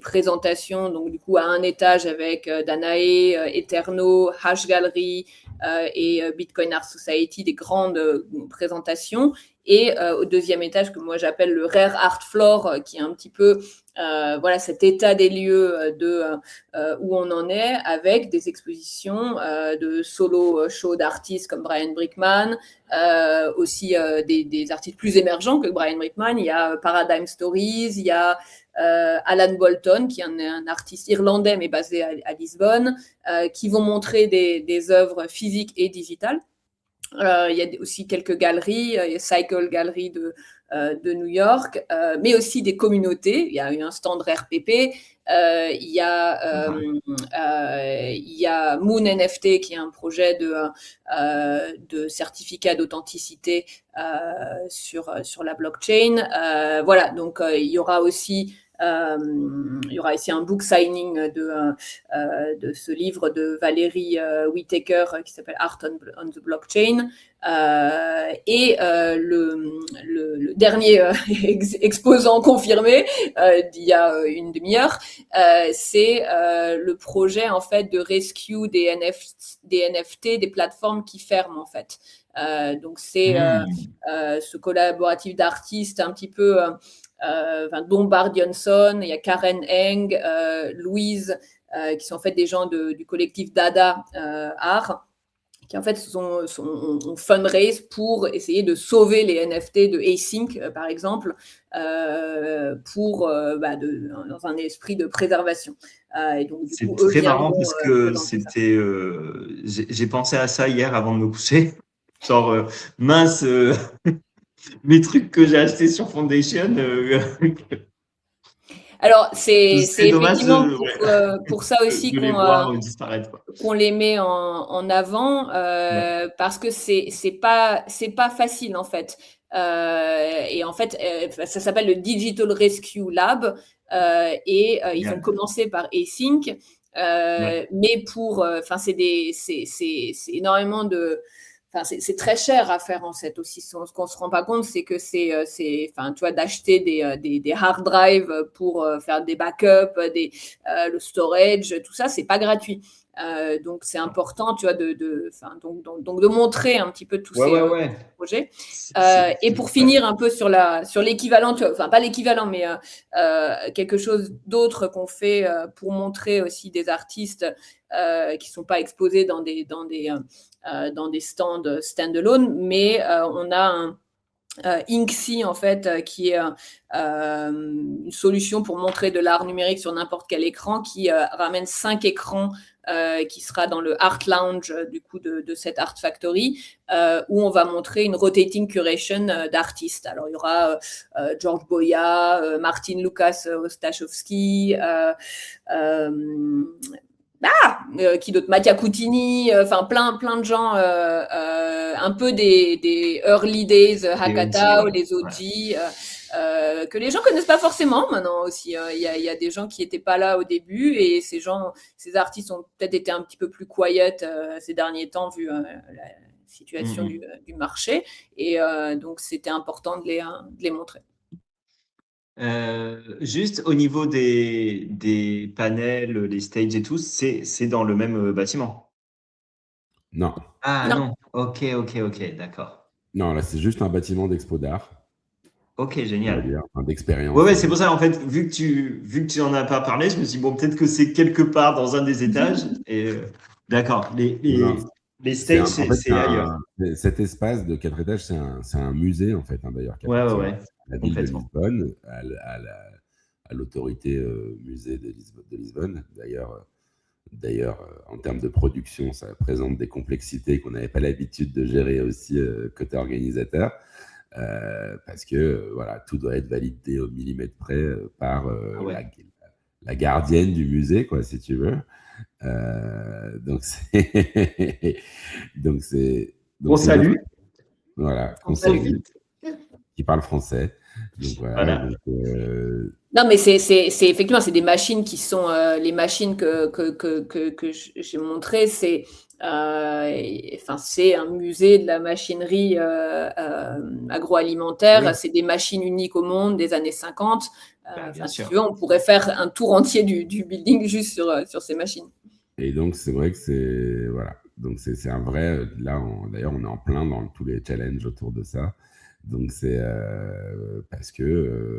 présentations, donc du coup à un étage avec Danae, Eterno, Hash Gallery et Bitcoin Art Society, des grandes présentations, et au 2e étage que moi j'appelle le Rare Art Floor, qui est un petit peu voilà, cet état des lieux où on en est, avec des expositions de solo show d'artistes comme Brian Brickman, aussi des artistes plus émergents que Brian Brickman. Il y a Paradigm Stories, il y a Alan Bolton, qui est un artiste irlandais mais basé à Lisbonne, qui vont montrer des œuvres physiques et digitales. Il y a aussi quelques galeries, il y a Cycle Gallery de New York, mais aussi des communautés. Il y a eu un stand RPP, il y a Moon NFT, qui est un projet de certificat d'authenticité sur la blockchain. Voilà, donc il y aura aussi un book signing de ce livre de Valérie Whittaker qui s'appelle Art on the Blockchain. Et le dernier exposant confirmé d'il y a une demi-heure, c'est le projet en fait de rescue des NFT, des plateformes qui ferment en fait. Donc c'est ce collaboratif d'artistes un petit peu dont Bart Johnson, il y a Karen Eng, Louise, qui sont en fait des gens du collectif Dada Art, qui en fait ont fundraise pour essayer de sauver les NFT de Async, par exemple, dans un esprit de préservation. Et donc, c'est très marrant parce que c'était, j'ai pensé à ça hier avant de me coucher. Genre, mince, mes trucs que j'ai achetés sur Foundation. Alors, c'est dommage effectivement pour ça aussi de les voir disparaître, quoi. qu'on les met en avant, parce que c'est pas facile, en fait. Et en fait, ça s'appelle le Digital Rescue Lab, et ils ont commencé par Async, mais enfin, c'est énormément de. Enfin, c'est très cher à faire en fait aussi. Ce qu'on se rend pas compte, c'est que enfin, tu vois, d'acheter des hard drives pour faire des backups, le storage, tout ça, c'est pas gratuit. Donc c'est important, tu vois, donc de montrer un petit peu tous ces projets. Et pour finir un peu sur l'équivalent, enfin pas l'équivalent, mais quelque chose d'autre qu'on fait pour montrer aussi des artistes qui sont pas exposés dans des stands stand-alone, mais on a un Inksy, en fait, qui est une solution pour montrer de l'art numérique sur n'importe quel écran, qui ramène 5 écrans qui sera dans le Art Lounge du coup de cette Art Factory, où on va montrer une rotating curation d'artistes. Alors il y aura George Boya, Martin Lucas Ostachowski, qui d'autre, Mattia Coutini, enfin plein de gens, un peu des early days Hakata ou les OG, que les gens connaissent pas forcément maintenant aussi. Il y a des gens qui étaient pas là au début, et ces artistes ont peut-être été un petit peu plus quiet ces derniers temps vu la situation du marché, et donc c'était important de les montrer. Juste au niveau des panels, les stages et tout, c'est dans le même bâtiment? Non. Ah non. Ok, d'accord. Non, là, c'est juste un bâtiment d'expo d'art. Ok, génial. D'expérience. Ouais, c'est pour ça, en fait, vu que tu en as pas parlé, je me suis dit, bon, peut-être que c'est quelque part dans un des étages. Et d'accord, les stages, c'est ailleurs. Cet espace de 4 étages, c'est un musée, en fait, d'ailleurs, qui appartient à la ville de Lisbonne, à l'autorité musée de Lisbonne. D'ailleurs, en termes de production, ça présente des complexités qu'on n'avait pas l'habitude de gérer aussi côté organisateur. Parce que voilà, tout doit être validé au millimètre près par la gardienne du musée, quoi, si tu veux. Donc on salue. Voilà, on salue. Qui parle français. Donc, voilà. Non, mais c'est effectivement, c'est des machines qui sont les machines que j'ai montrées. C'est un musée de la machinerie agroalimentaire. Oui. C'est des machines uniques au monde des années 50. Si tu veux, on pourrait faire un tour entier du building juste sur ces machines. Et donc, c'est vrai que c'est voilà. Donc, c'est un vrai. Là, d'ailleurs, on est en plein dans tous les challenges autour de ça. Donc, c'est parce que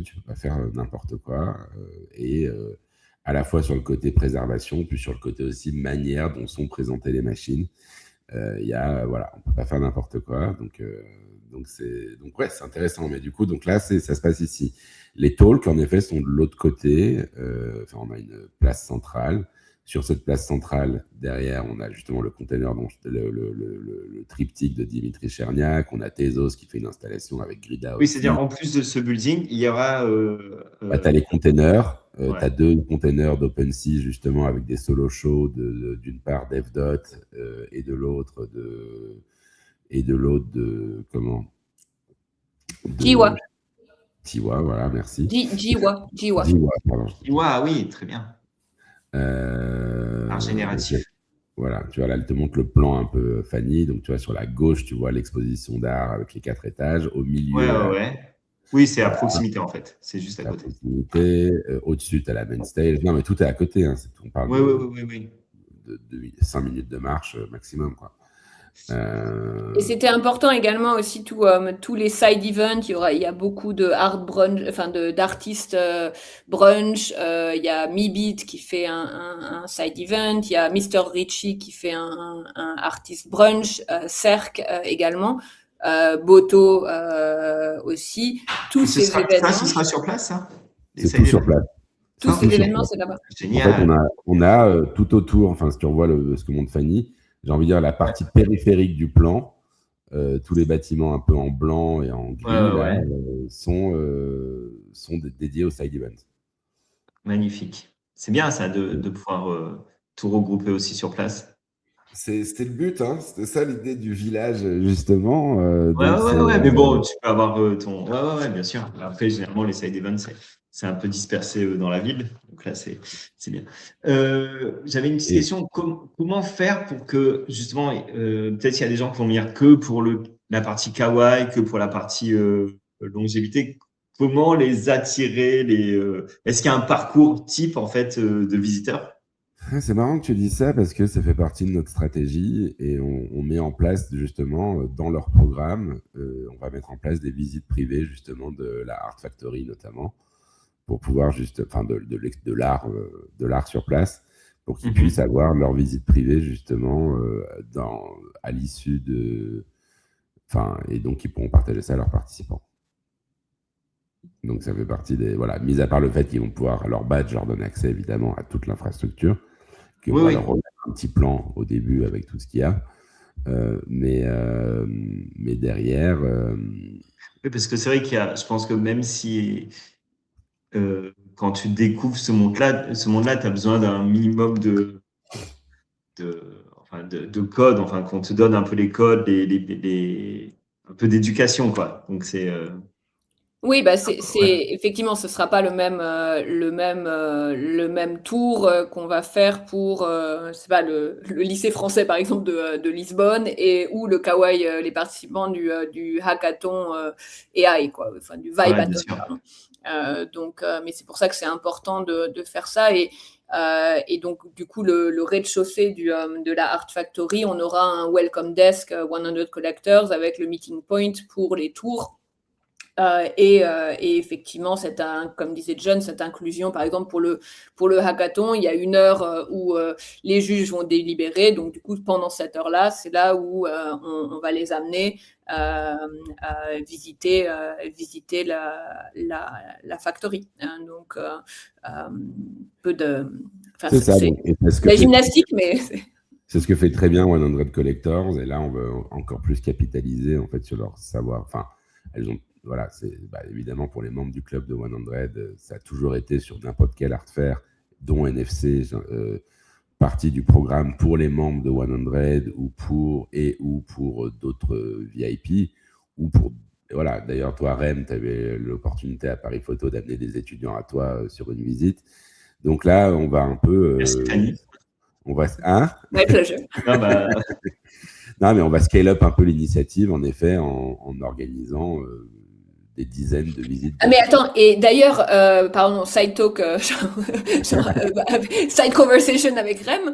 tu peux pas faire n'importe quoi. Et à la fois sur le côté préservation, puis sur le côté aussi manière dont sont présentées les machines. Il y a, voilà, on peut pas faire n'importe quoi. Donc ouais, c'est intéressant. Mais du coup, donc là, ça se passe ici. Les talks, en effet, sont de l'autre côté. On a une place centrale. Sur cette place centrale, derrière, on a justement le container, le triptyque de Dimitri Cherniak. On a Tezos qui fait une installation avec Grida. Oui, c'est-à-dire en plus de ce building, il y aura. Tu as les containers. Tu as 2 containers d'OpenSea, justement, avec des solo shows d'une part d'Evdot et de l'autre comment Jiwa. Jiwa, voilà, merci. Jiwa, pardon. Jiwa, oui, très bien. Art génératif. Voilà, tu vois, là, elle te montre le plan un peu Fanny. Donc, tu vois, sur la gauche, tu vois l'exposition d'art avec les 4 étages. Au milieu. Oui, c'est à proximité, en fait. C'est juste à côté. Proximité. Au-dessus, tu as la main stage. Non, mais tout est à côté. Hein. On parle de 5 minutes de marche maximum, quoi. Et c'était important également aussi tous les side events. Il y a beaucoup de art brunch, enfin d'artistes brunch. Il y a MeBeat qui fait un side event. Il y a Mr. Richie qui fait un artist brunch. Cerc également. Boto aussi. Tous ces événements. Ça, ce sera sur place, hein? C'est tout sur place. Tous ces événements, c'est là-bas. Génial. En fait, on a tout autour, enfin, si tu revois ce que montre Fanny, j'ai envie de dire la partie périphérique du plan, tous les bâtiments un peu en blanc et en gris sont dédiés au side event. Magnifique. C'est bien ça de pouvoir tout regrouper aussi sur place. C'était le but, hein. C'était ça l'idée du village, justement. Ouais, mais bon, tu peux avoir ton. Ouais, bien sûr. Après, généralement, les side events, c'est un peu dispersé dans la ville. Donc là, c'est bien. J'avais une petite Et question. Comment faire pour que, justement, peut-être il y a des gens qui vont venir que pour la partie kawaii, que pour la partie longévité. Comment les attirer Est-ce qu'il y a un parcours type, en fait, de visiteurs? c'est marrant que tu dis ça parce que ça fait partie de notre stratégie et on met en place justement dans leur programme, on va mettre en place des visites privées justement de la Art Factory notamment pour pouvoir enfin de l'art sur place pour qu'ils puissent avoir leur visite privée justement à l'issue de, enfin, et donc ils pourront partager ça à leurs participants. Donc ça fait partie des, voilà, mis à part le fait qu'ils vont pouvoir, leur badge leur donne accès évidemment à toute l'infrastructure, qu'on va leur remettre un petit plan au début avec tout ce qu'il y a. Mais derrière. Oui, parce que c'est vrai je pense que même si quand tu découvres ce monde-là, tu as besoin d'un minimum de code, enfin, qu'on te donne un peu les codes, un peu d'éducation, quoi. Donc, Oui, bah effectivement, ce sera pas le même tour qu'on va faire pour c'est pas le lycée français par exemple de Lisbonne et ou le kawaii les participants du hackathon AI quoi, enfin du ouais, bien Vibathon, sûr. pardon. Donc mais c'est pour ça que c'est important de faire ça et donc du coup le rez-de-chaussée de la Art Factory, on aura un welcome desk 100 collectors avec le meeting point pour les tours. Et effectivement, comme disait John, cette inclusion, par exemple, pour le hackathon, il y a une heure où les juges vont délibérer. Donc, du coup, pendant cette heure-là, c'est là où on va les amener à visiter la factory. Hein, donc, peu de. Enfin, C'est ça. c'est la gymnastique, mais. C'est ce que fait très bien 100 Collectors. Et là, on veut encore plus capitaliser en fait sur leur savoir. Enfin, elles ont. Voilà, c'est évidemment pour les membres du club de 100, ça a toujours été sur n'importe quel art fair, dont NFC, partie du programme pour les membres de 100 ou pour d'autres VIP ou pour. Voilà, d'ailleurs, toi, Rem, tu avais l'opportunité à Paris Photo d'amener des étudiants à toi sur une visite. Donc là, on va un peu. Merci, Fanny. On va. Hein? My pleasure. Non, mais on va scale up un peu l'initiative, en effet, en organisant des dizaines de visites. Ah mais attends, et d'ailleurs, pardon, side talk, side conversation avec Rem,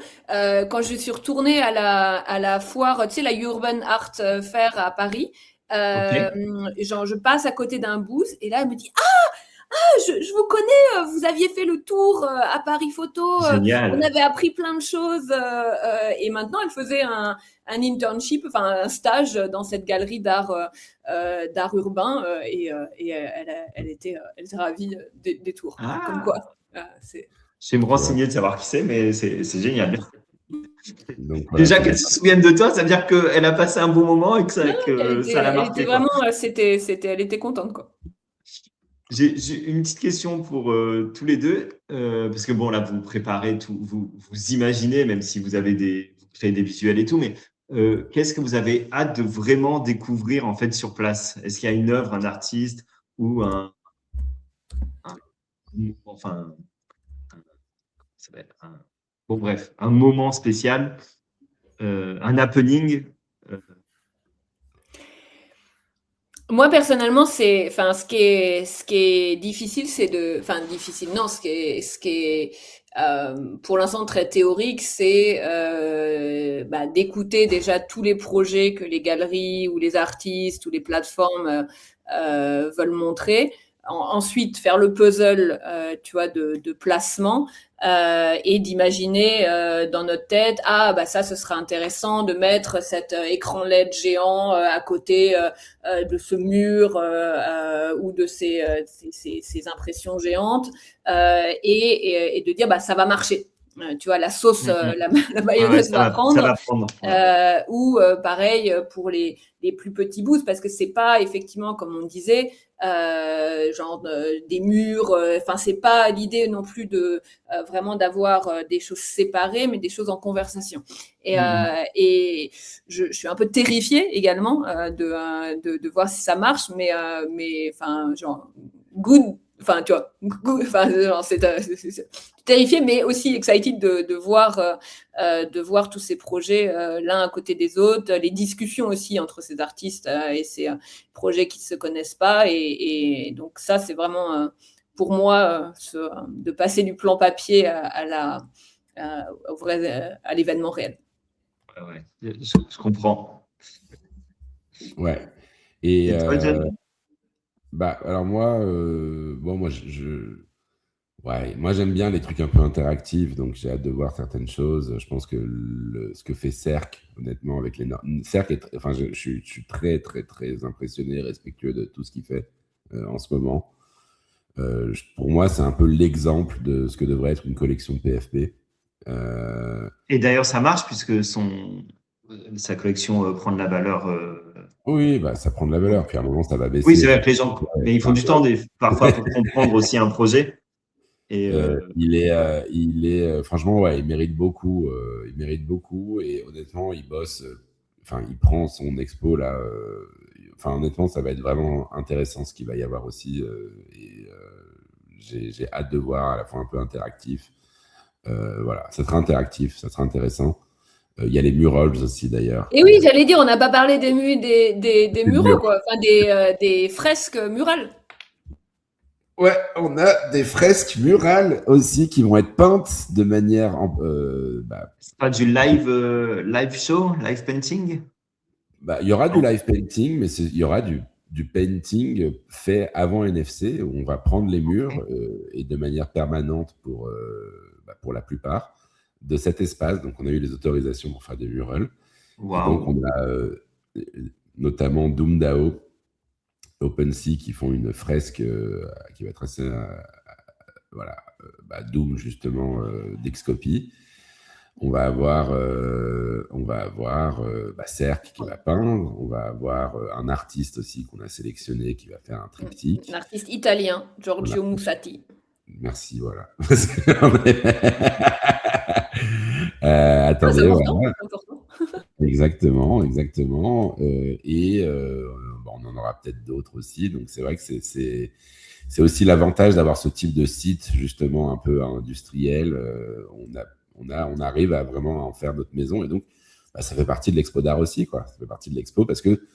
quand je suis retournée à la foire, tu sais, la Urban Art Fair à Paris, genre je passe à côté d'un booth et là elle me dit je vous connais, vous aviez fait le tour à Paris Photo, on avait appris plein de choses et maintenant elle faisait un internship, enfin un stage dans cette galerie d'art urbain et elle était ravie des tours. Comme quoi. Je vais me renseigner de savoir qui c'est, mais c'est génial. Donc, voilà, déjà qu'elle se souvienne de toi, ça veut dire qu'elle a passé un bon moment et que ça l'a marqué. Elle était contente quoi. J'ai une petite question pour tous les deux, parce que bon, là, vous préparez tout, vous imaginez, même si vous créez des visuels et tout, mais qu'est-ce que vous avez hâte de vraiment découvrir en fait sur place? Est-ce qu'il y a une œuvre, un artiste ou bon, bref, un moment spécial, un happening? Moi personnellement, ce qui est difficile, ce qui est pour l'instant très théorique, c'est d'écouter déjà tous les projets que les galeries ou les artistes ou les plateformes veulent montrer. Ensuite, faire le puzzle, tu vois, de placement et d'imaginer dans notre tête, ça, ce serait intéressant de mettre cet écran LED géant à côté de ce mur ou de ces impressions géantes et de dire, ça va marcher. tu vois, la sauce, la mayonnaise va ça prendre. va prendre. Ou pareil pour les plus petits boosts, parce que c'est pas effectivement, comme on disait, genre des murs. Enfin, c'est pas l'idée non plus de vraiment d'avoir des choses séparées, mais des choses en conversation. Et je suis un peu terrifiée également de voir si ça marche, mais enfin, genre good. Enfin, tu vois, enfin, genre, c'est terrifié, mais aussi excited de voir tous ces projets l'un à côté des autres, les discussions aussi entre ces artistes et ces projets qui ne se connaissent pas. Et donc ça, c'est vraiment pour moi de passer du plan papier à l'événement réel. Ouais, je comprends. Ouais. Et Et toi, John? alors moi, moi j'aime bien les trucs un peu interactifs, donc j'ai hâte de voir certaines choses. Je pense que ce que fait Cerc, honnêtement, avec les Cerc, je suis très très très impressionné, respectueux de tout ce qu'il fait en ce moment. Pour moi, c'est un peu l'exemple de ce que devrait être une collection de PFP. Et d'ailleurs, ça marche puisque sa collection prend de la valeur. Oui, bah, ça prend de la valeur, puis à un moment, ça va baisser. Oui, c'est vrai que les gens, mais il faut du temps parfois pour comprendre aussi un projet. Et franchement, ouais, il mérite beaucoup. Il mérite beaucoup, et honnêtement, il bosse. Enfin, il prend son expo là. Enfin, honnêtement, ça va être vraiment intéressant ce qu'il va y avoir aussi. J'ai hâte de voir, à la fois un peu interactif. Voilà, ça sera interactif, ça sera intéressant. Il y a les murals aussi d'ailleurs. Et oui, j'allais dire, on n'a pas parlé des muraux, quoi. Enfin, des fresques murales. Ouais, on a des fresques murales aussi qui vont être peintes de manière. C'est pas du live show, live painting? Il y aura du live painting, mais il y aura du painting fait avant NFC, où on va prendre les murs et de manière permanente pour la plupart de cet espace. Donc, on a eu les autorisations pour faire des murals. Wow. Et donc, on a notamment Doomdao, OpenSea qui font une fresque qui va être assez Doom justement d'Excopy. On va avoir Cerc qui va peindre. On va avoir un artiste aussi qu'on a sélectionné qui va faire un triptyque. Un artiste italien, Giorgio Mussati. Merci, voilà. Attendez, voilà. Exactement. On en aura peut-être d'autres aussi. Donc, c'est vrai que c'est aussi l'avantage d'avoir ce type de site, justement, un peu industriel. On arrive à vraiment en faire notre maison. Et donc, ça fait partie de l'expo d'art aussi, quoi. Ça fait partie de l'expo parce que...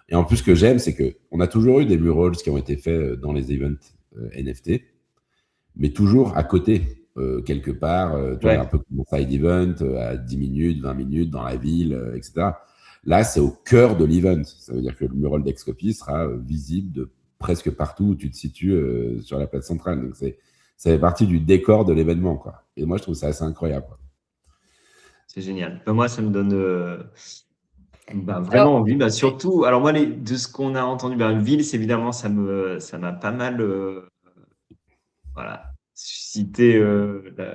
Et en plus, ce que j'aime, c'est qu'on a toujours eu des murals qui ont été faits dans les events NFT, mais toujours à côté. Quelque part, un peu comme un side event, à 10 minutes, 20 minutes dans la ville, etc. Là, c'est au cœur de l'event. Ça veut dire que le mural d'Excopy sera visible de presque partout où tu te situes sur la place centrale. Donc, ça fait partie du décor de l'événement, quoi. Et moi, je trouve ça assez incroyable, quoi. C'est génial. Moi, ça me donne vraiment envie. Surtout, alors moi, de ce qu'on a entendu, Ville, évidemment, ça m'a pas mal suscité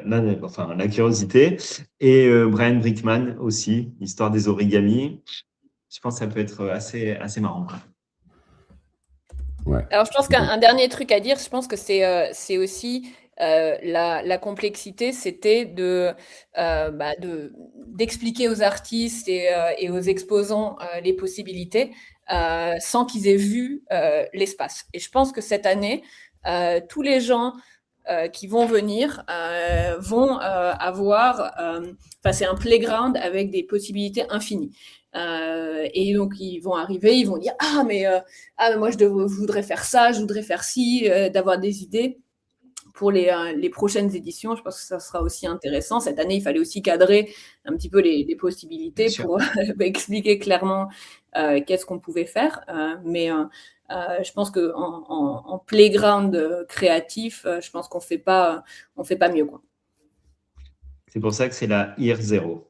la curiosité. Et Brian Brickman aussi, l'histoire des origamis. Je pense que ça peut être assez marrant, quoi. Ouais. Alors, je pense qu'un dernier truc à dire, je pense que c'est aussi la complexité, c'était d'expliquer aux artistes et aux exposants les possibilités sans qu'ils aient vu l'espace. Et je pense que cette année, tous les gens qui vont venir vont avoir... c'est un playground avec des possibilités infinies. Et donc ils vont arriver, ils vont dire mais moi je voudrais faire ça, je voudrais faire ci, d'avoir des idées pour les prochaines éditions. Je pense que ça sera aussi intéressant. Cette année, il fallait aussi cadrer un petit peu les possibilités pour expliquer clairement qu'est-ce qu'on pouvait faire. Mais je pense que en playground créatif, je pense qu'on fait pas mieux, quoi. C'est pour ça que c'est la IR 0.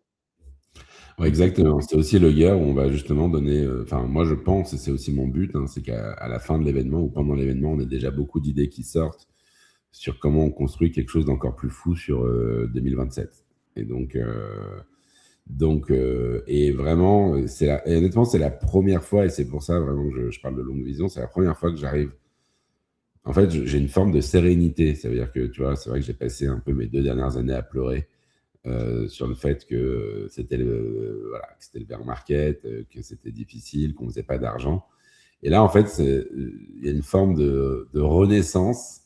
Ouais, exactement. C'est aussi le year où on va justement donner. Moi, je pense, et c'est aussi mon but, c'est qu'à la fin de l'événement ou pendant l'événement, on ait déjà beaucoup d'idées qui sortent sur comment on construit quelque chose d'encore plus fou sur 2027. Et et vraiment, et honnêtement, c'est la première fois, et c'est pour ça vraiment que je parle de longue vision, c'est la première fois que j'arrive. En fait, j'ai une forme de sérénité. Ça veut dire que, tu vois, c'est vrai que j'ai passé un peu mes 2 dernières années à pleurer sur le fait que c'était le bear market, que c'était difficile, qu'on faisait pas d'argent. Et là, en fait, il y a une forme de renaissance.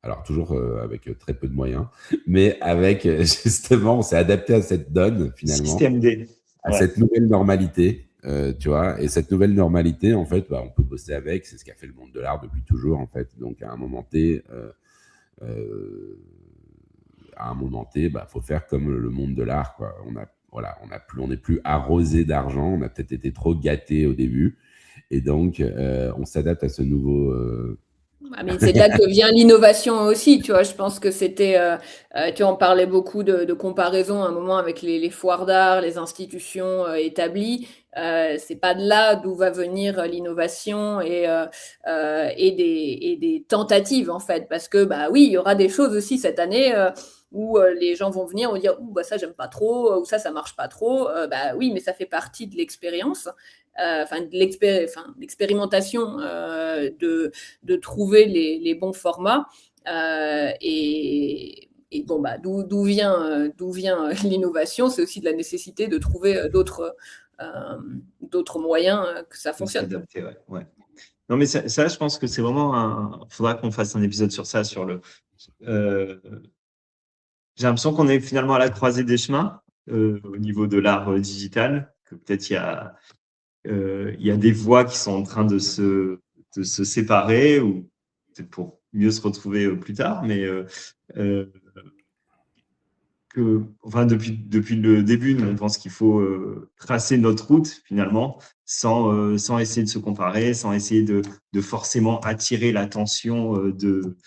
Alors, toujours avec très peu de moyens, mais avec, justement, on s'est adapté à cette donne, finalement. Système D. À cette nouvelle normalité, tu vois. Et cette nouvelle normalité, en fait, on peut bosser avec. C'est ce qu'a fait le monde de l'art depuis toujours, en fait. Donc, à un moment T, faut faire comme le monde de l'art, quoi. On n'est plus arrosé d'argent. On a peut-être été trop gâté au début. Et donc, on s'adapte à ce nouveau... Mais c'est de là que vient l'innovation aussi, tu vois. Je pense que c'était, tu vois, on parlait beaucoup de comparaison à un moment avec les foires d'art, les institutions établies. C'est pas de là d'où va venir l'innovation et des tentatives, en fait. Parce que, oui, il y aura des choses aussi cette année où les gens vont venir et dire ça, j'aime pas trop, ou ça marche pas trop. Oui, mais ça fait partie de l'expérience. De l'expérimentation de trouver les bons formats d'où vient l'innovation, c'est aussi de la nécessité de trouver d'autres moyens que ça fonctionne. S'adapter, ouais. Non, mais ça, je pense que c'est vraiment faudra qu'on fasse un épisode sur ça, sur le. J'ai l'impression qu'on est finalement à la croisée des chemins au niveau de l'art digital, que peut-être il y a des voies qui sont en train de se séparer, ou peut-être pour mieux se retrouver plus tard, mais depuis le début, nous, on pense qu'il faut tracer notre route finalement, sans essayer de se comparer, sans essayer de forcément attirer l'attention de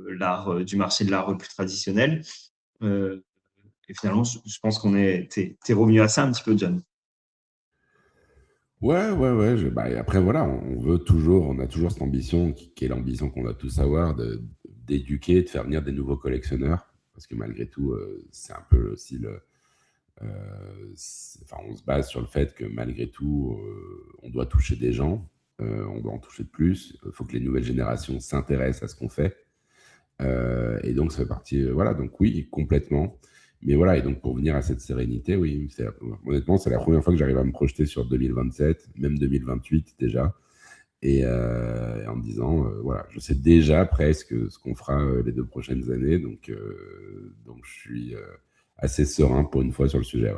l'art, du marché de l'art plus traditionnel. Et finalement, je pense t'es revenu à ça un petit peu, John. Ouais. Après, voilà, on a toujours cette ambition, qui est l'ambition qu'on doit tous avoir, d'éduquer, de faire venir des nouveaux collectionneurs. Parce que malgré tout, c'est un peu aussi on se base sur le fait que malgré tout, on doit toucher des gens, on doit en toucher de plus. Il faut que les nouvelles générations s'intéressent à ce qu'on fait. Et donc, ça fait partie... donc oui, complètement. Mais voilà, et donc pour venir à cette sérénité, oui, honnêtement, c'est la première fois que j'arrive à me projeter sur 2027, même 2028 déjà, et en me disant, je sais déjà presque ce qu'on fera les 2 prochaines années, donc je suis assez serein pour une fois sur le sujet.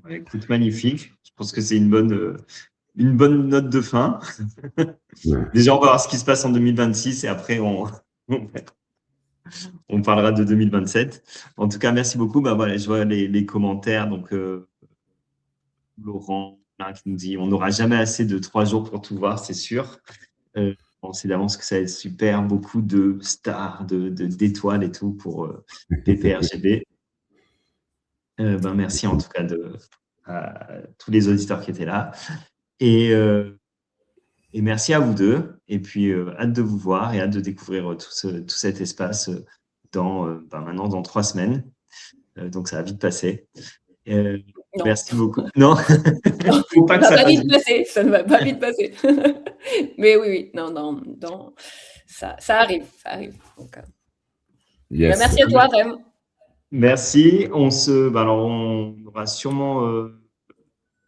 Ouais, écoute, magnifique. Je pense que c'est une bonne note de fin. Ouais. Déjà, on va voir ce qui se passe en 2026 et après, on parlera de 2027. En tout cas, merci beaucoup. Je vois les commentaires. Donc, Laurent là, qui nous dit on n'aura jamais assez de 3 jours pour tout voir, c'est sûr. On sait d'avance que ça va être super. Beaucoup de stars, d'étoiles et tout pour PPRGB. Merci en tout cas à tous les auditeurs qui étaient là. Et merci à vous deux. Et puis, hâte de vous voir et hâte de découvrir tout cet espace maintenant dans 3 semaines. Donc, ça va vite passer. Merci beaucoup. Non, faut pas que ça vite passer. Ça ne va pas vite passer. Mais oui. Non. Ça arrive. Donc, yes. Merci à toi, Rem. Merci. On aura sûrement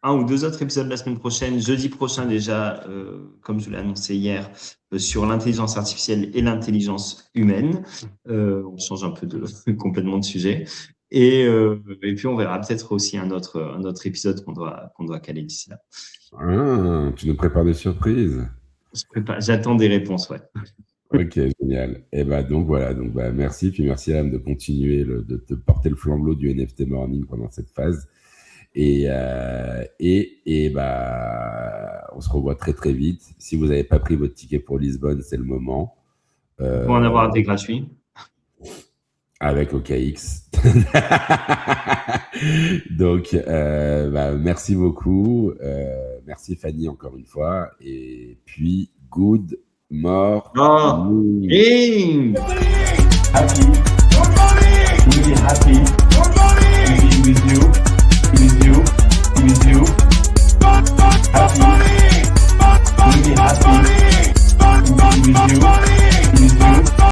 1 ou 2 autres épisodes la semaine prochaine, jeudi prochain déjà, comme je l'ai annoncé hier, sur l'intelligence artificielle et l'intelligence humaine. On change un peu complètement de sujet. Et puis, on verra peut-être aussi un autre épisode qu'on doit caler d'ici là. Ah, tu nous prépares des surprises. J'attends des réponses, ouais. Ok, génial. Et donc voilà, merci. Puis merci, Adam, de continuer, de te porter le flambeau du NFT Morning pendant cette phase. Et on se revoit très très vite. Si vous n'avez pas pris votre ticket pour Lisbonne, c'est le moment. Pour en avoir des gratuits. Avec OKX. Donc, merci beaucoup. Merci Fanny encore une fois. Et puis, good morning. Happy. really happy.